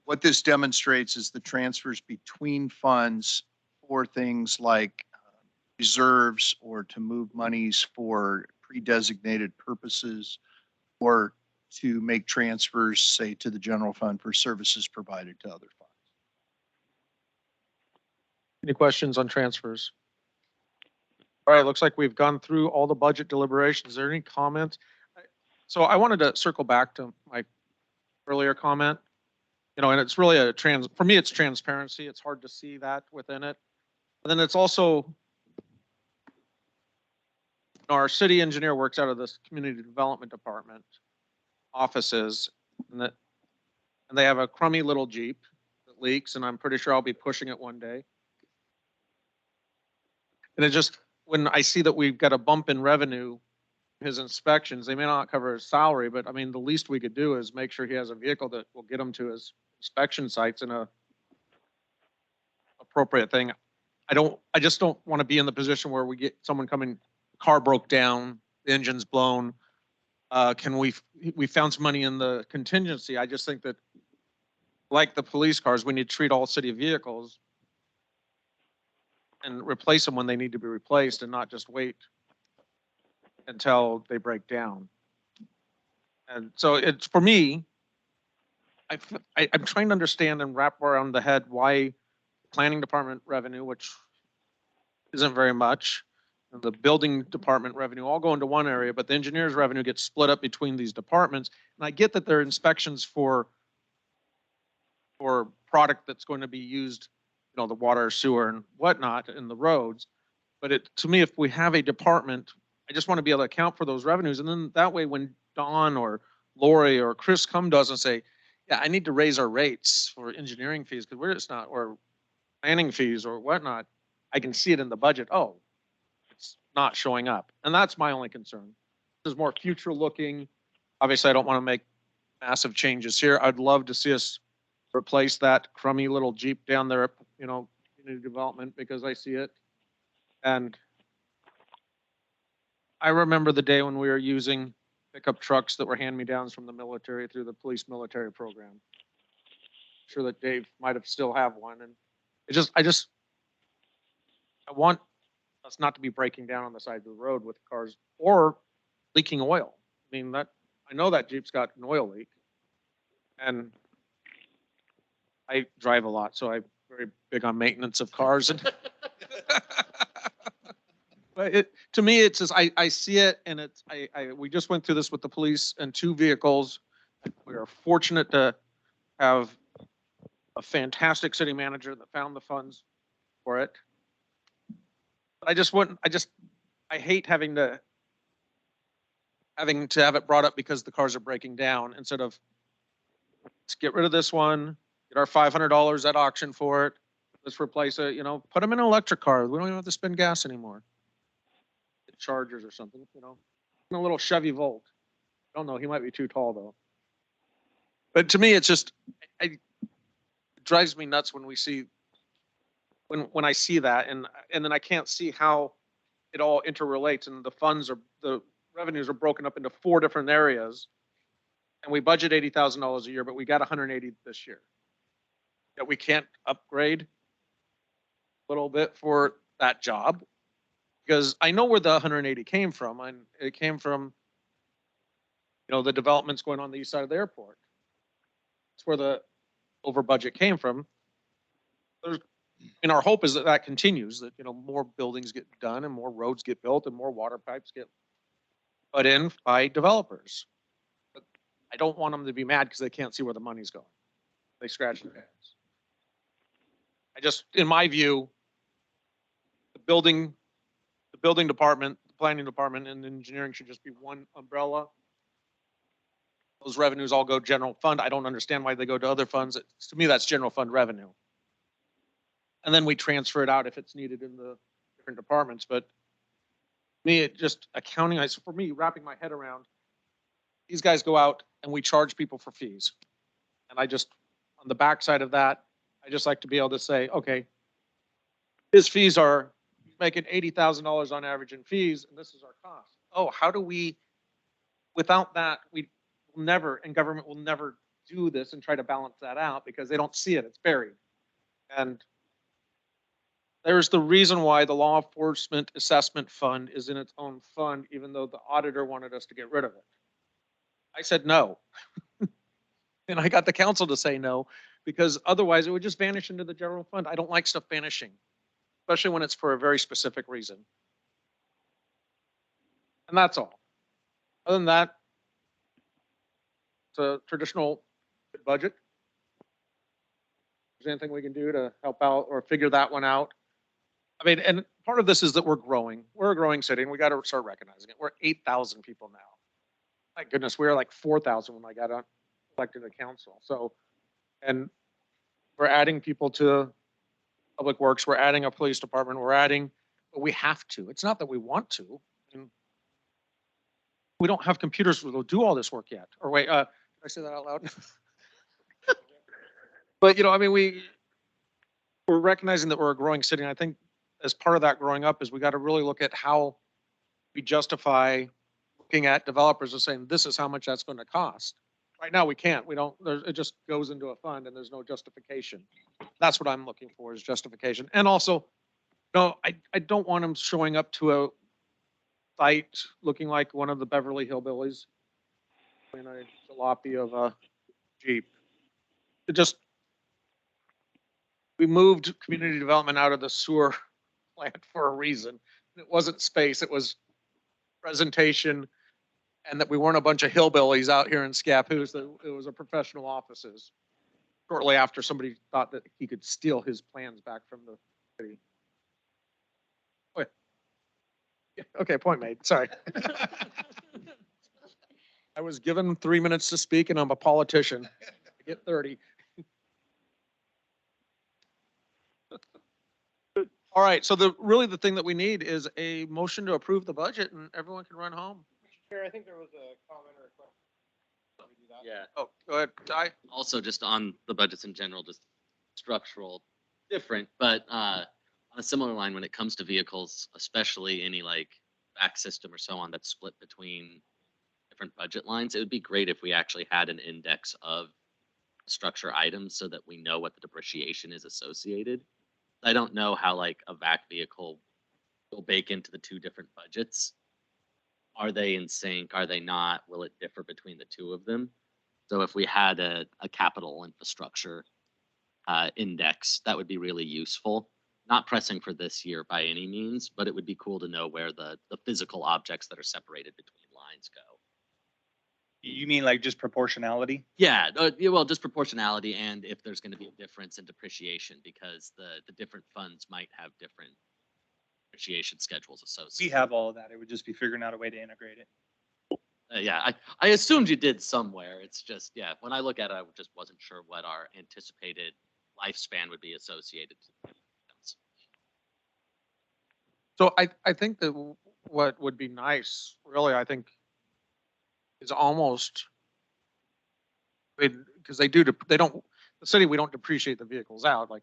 what this demonstrates is the transfers between funds for things like reserves or to move monies for pre-designated purposes or to make transfers, say, to the general fund for services provided to other funds. Any questions on transfers? All right, looks like we've gone through all the budget deliberations. Is there any comments? So I wanted to circle back to my earlier comment. You know, and it's really for me, it's transparency. It's hard to see that within it. And then it's also, you know, our city engineer works out of this community development department offices, and they have a crummy little Jeep that leaks, and I'm pretty sure I'll be pushing it one day. And it just, when I see that we've got a bump in revenue, his inspections, they may not cover his salary, but I mean, the least we could do is make sure he has a vehicle that will get him to his inspection sites in a appropriate thing. I just don't want to be in the position where we get someone coming, car broke down, the engine's blown. We found some money in the contingency. I just think that, like the police cars, we need to treat all city vehicles and replace them when they need to be replaced and not just wait until they break down. And so it's, for me, I'm trying to understand and wrap around the head why planning department revenue, which isn't very much, and the building department revenue all go into one area, but the engineer's revenue gets split up between these departments. And I get that there are inspections for product that's going to be used, you know, the water, sewer, and whatnot in the roads. But to me, if we have a department, I just want to be able to account for those revenues. And then that way, when Don or Lori or Chris come to us and say, yeah, I need to raise our rates for engineering fees because we're just not, or planning fees or whatnot, I can see it in the budget. Oh, it's not showing up. And that's my only concern. This is more future looking. Obviously, I don't want to make massive changes here. I'd love to see us replace that crummy little Jeep down there, you know, community development, because I see it. And I remember the day when we were using pickup trucks that were hand-me-downs from the military through the police military program. I'm sure that Dave might have still have one. And I want us not to be breaking down on the side of the road with cars or leaking oil. I mean, I know that Jeep's got an oil leak, and I drive a lot, so I'm very big on maintenance of cars. And but to me, it's just, I see it, and we just went through this with the police and 2 vehicles. We are fortunate to have a fantastic city manager that found the funds for it. I hate having to have it brought up because the cars are breaking down instead of, let's get rid of this one, get our $500 at auction for it. Let's replace it, you know, put them in an electric car. We don't even have to spend gas anymore. Get Chargers or something, you know, in a little Chevy Volt. I don't know. He might be too tall though. But to me, it's just, it drives me nuts when we see, when I see that, and then I can't see how it all interrelates, and the revenues are broken up into 4 different areas, and we budget $80,000 a year, but we got 180 this year. That we can't upgrade a little bit for that job, because I know where the 180 came from, and it came from, you know, the developments going on the east side of the airport. That's where the over budget came from. And our hope is that that continues, that, you know, more buildings get done and more roads get built and more water pipes get put in by developers. But I don't want them to be mad because they can't see where the money's going. They scratch their heads. In my view, the building department, the planning department, and engineering should just be one umbrella. Those revenues all go general fund. I don't understand why they go to other funds. To me, that's general fund revenue. And then we transfer it out if it's needed in the different departments. But Me, it just accounting, for me, wrapping my head around, these guys go out and we charge people for fees. And I just, on the backside of that, I just like to be able to say, okay, his fees are making $80,000 on average in fees, and this is our cost. Oh, how do we, without that, we will never, and government will never do this and try to balance that out because they don't see it, it's buried. And there's the reason why the Law Enforcement Assessment Fund is in its own fund, even though the auditor wanted us to get rid of it. I said no. And I got the council to say no, because otherwise it would just vanish into the general fund. I don't like stuff vanishing, especially when it's for a very specific reason. And that's all. Other than that, it's a traditional budget. Is there anything we can do to help out or figure that one out? I mean, and part of this is that we're growing. We're a growing city and we got to start recognizing it. We're 8,000 people now. My goodness, we were like 4,000 when I got elected to council. So, and we're adding people to public works. We're adding a police department. We're adding, but we have to. It's not that we want to. And we don't have computers that will do all this work yet. Or wait, did I say that out loud? But you know, I mean, we're recognizing that we're a growing city. And I think as part of that growing up is we got to really look at how we justify looking at developers and saying, this is how much that's going to cost. Right now, we can't. We don't. It just goes into a fund, and there's no justification. That's what I'm looking for is justification. And also, no, I don't want them showing up to a site looking like one of the Beverly Hillbillies in a jalopy of a Jeep. It just, we moved community development out of the sewer plant for a reason. It wasn't space. It was presentation. And that we weren't a bunch of hillbillies out here in Scappoose, that it was a professional offices. Shortly after somebody thought that he could steal his plans back from the city. Oh, yeah. Okay, point made, sorry. I was given 3 minutes to speak and I'm a politician. I get 30. All right, so really the thing that we need is a motion to approve the budget and everyone can run home. Chair, I think there was a comment or a question. Yeah. Oh, go ahead, Ty. Also, just on the budgets in general, just structural, different, but on a similar line, when it comes to vehicles, especially any like back system or so on that's split between different budget lines, it would be great if we actually had an index of structure items so that we know what the depreciation is associated. I don't know how like a VAC vehicle will bake into the two different budgets. Are they in sync? Are they not? Will it differ between the two of them? So if we had a capital infrastructure index, that would be really useful. Not pressing for this year by any means, but it would be cool to know where the physical objects that are separated between lines go. You mean like just proportionality? Yeah, well, just proportionality and if there's going to be a difference in depreciation because the different funds might have different depreciation schedules associated. We have all of that. It would just be figuring out a way to integrate it. Yeah, I assumed you did somewhere. It's just, yeah, when I look at it, I just wasn't sure what our anticipated lifespan would be associated to. So I think that what would be nice, really, I think, is almost, because they don't, the city, we don't depreciate the vehicles out like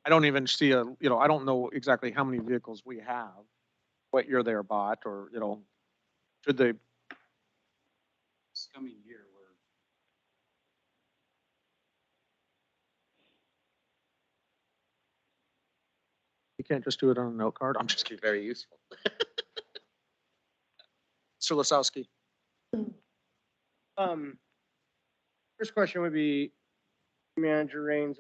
I don't even see I don't know exactly how many vehicles we have, what year they're bought, or, should they, This coming year, we're you can't just do it on a note card? I'm just kidding. Very useful. Mr. Lasowski. First question would be, Manager Raines,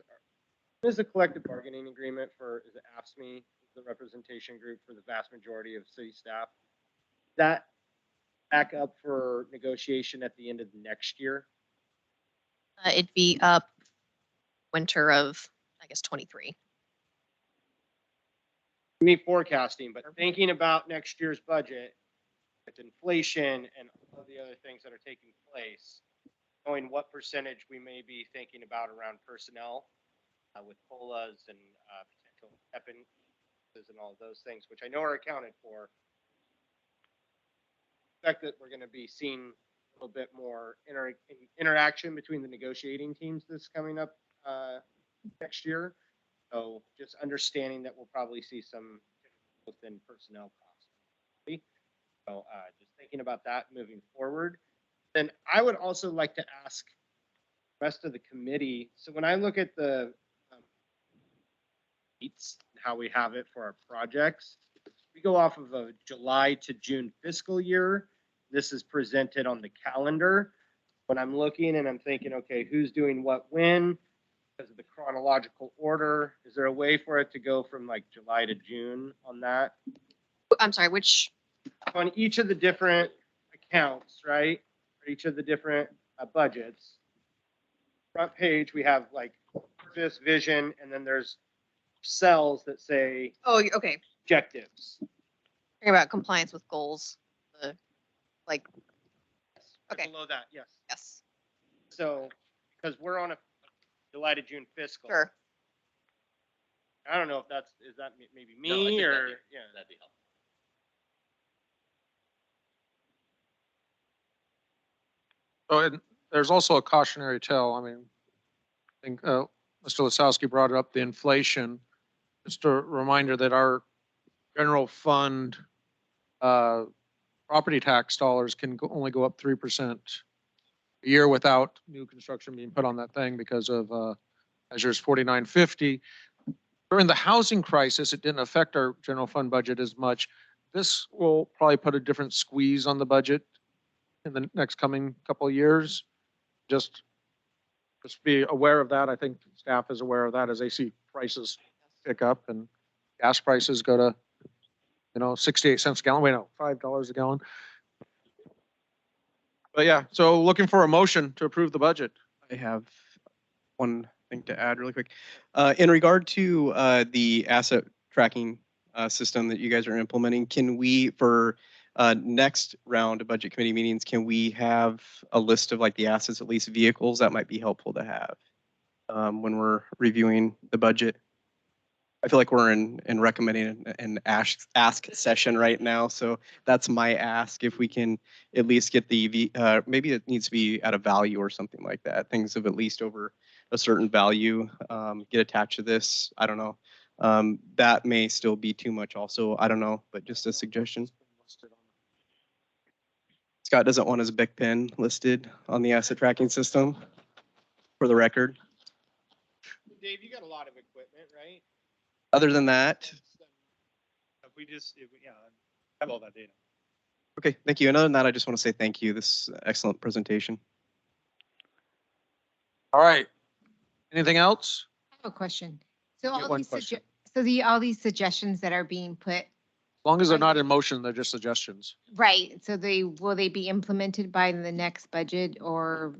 what is the collective bargaining agreement for, is it AFSCME, the representation group for the vast majority of city staff? That back up for negotiation at the end of next year? It'd be up winter of, I guess, 23. Me forecasting, but thinking about next year's budget with inflation and all the other things that are taking place, knowing what percentage we may be thinking about around personnel with COLAs and potential and all of those things, which I know are accounted for. Expect that we're gonna be seeing a little bit more interaction between the negotiating teams this coming up next year. So just understanding that we'll probably see some within personnel costs. So just thinking about that moving forward. Then I would also like to ask the rest of the committee. So when I look at the how we have it for our projects, we go off of a July to June fiscal year. This is presented on the calendar. When I'm looking and I'm thinking, okay, who's doing what when? Because of the chronological order, is there a way for it to go from like July to June on that? I'm sorry, which? On each of the different accounts, right? Or each of the different budgets. Front page, we have like this vision, and then there's cells that say Oh, okay. objectives. Talking about compliance with goals, like, Right okay. below that, yes. Yes. So, because we're on a July to June fiscal. Sure. I don't know if is that maybe No, I me think or, yeah, that'd be helpful. Oh, and there's also a cautionary tale. I mean, I think Mr. Lasowski brought up the inflation. Just a reminder that our general fund property tax dollars can only go up 3% a year without new construction being put on that thing because of measures 4950. During the housing crisis, it didn't affect our general fund budget as much. This will probably put a different squeeze on the budget in the next coming couple of years. Just be aware of that. I think staff is aware of that as they see prices pick up and gas prices go to, 68 cents a gallon. Wait, no, $5 a gallon. But yeah, so looking for a motion to approve the budget. I have one thing to add really quick. In regard to the asset tracking system that you guys are implementing, can we, for next round of budget committee meetings, can we have a list of like the assets, at least vehicles? That might be helpful to have when we're reviewing the budget. I feel like we're in recommending an ask session right now, so that's my ask. If we can at least get the maybe it needs to be at a value or something like that. Things of at least over a certain value get attached to this. I don't know. That may still be too much. Also, I don't know, but just a suggestion. Scott doesn't want his Bic pen listed on the asset tracking system, for the record. Dave, you got a lot of equipment, right? Other than that, If we have all that data. okay, thank you. And other than that, I just want to say thank you. This is an excellent presentation. All right. Anything else? I have a question. So Yeah, all one these, question. all these suggestions that are being put, As long as they're not in motion, they're just suggestions. right, so will they be implemented by the next budget or?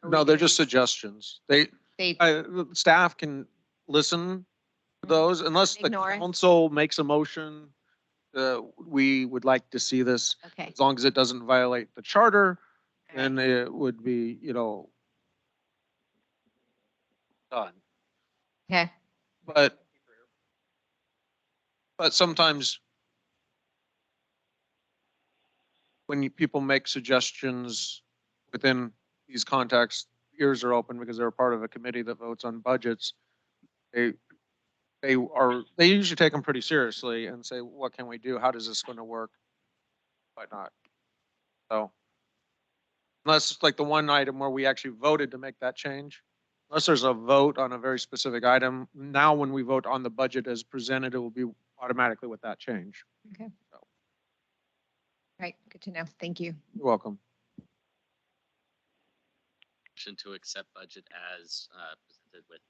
No, they're just suggestions. They, Staff can listen to those unless the Ignore it. council makes a motion. We would like to see this, okay, as long as it doesn't violate the charter, All then it would be, done. okay, But sometimes when people make suggestions within these contexts, ears are open because they're part of a committee that votes on budgets. They usually take them pretty seriously and say, what can we do? How does this going to work? Whatnot. So unless it's like the one item where we actually voted to make that change, unless there's a vote on a very specific item, now when we vote on the budget as presented, it will be automatically with that change. okay. Right, good to know. Thank you. You're welcome. Motion to accept budget as presented with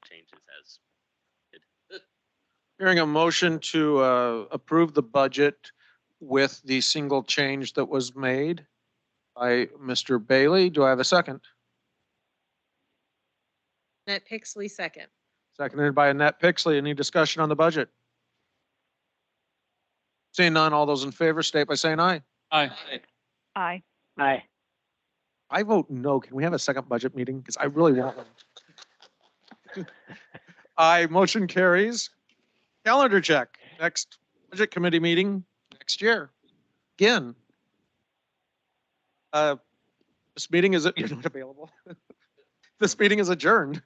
changes as. Hearing a motion to approve the budget with the single change that was made by Mr. Bailey. Do I have a second? Annette Pixley, second. Seconded by Annette Pixley. Any discussion on the budget? Seeing none, all those in favor state by saying aye. Aye. Aye. Aye. I vote no. Can we have a second budget meeting? Because I really want one. Aye, motion carries. Calendar check. Next budget committee meeting next year. Again. This meeting is, you're not available. This meeting is adjourned.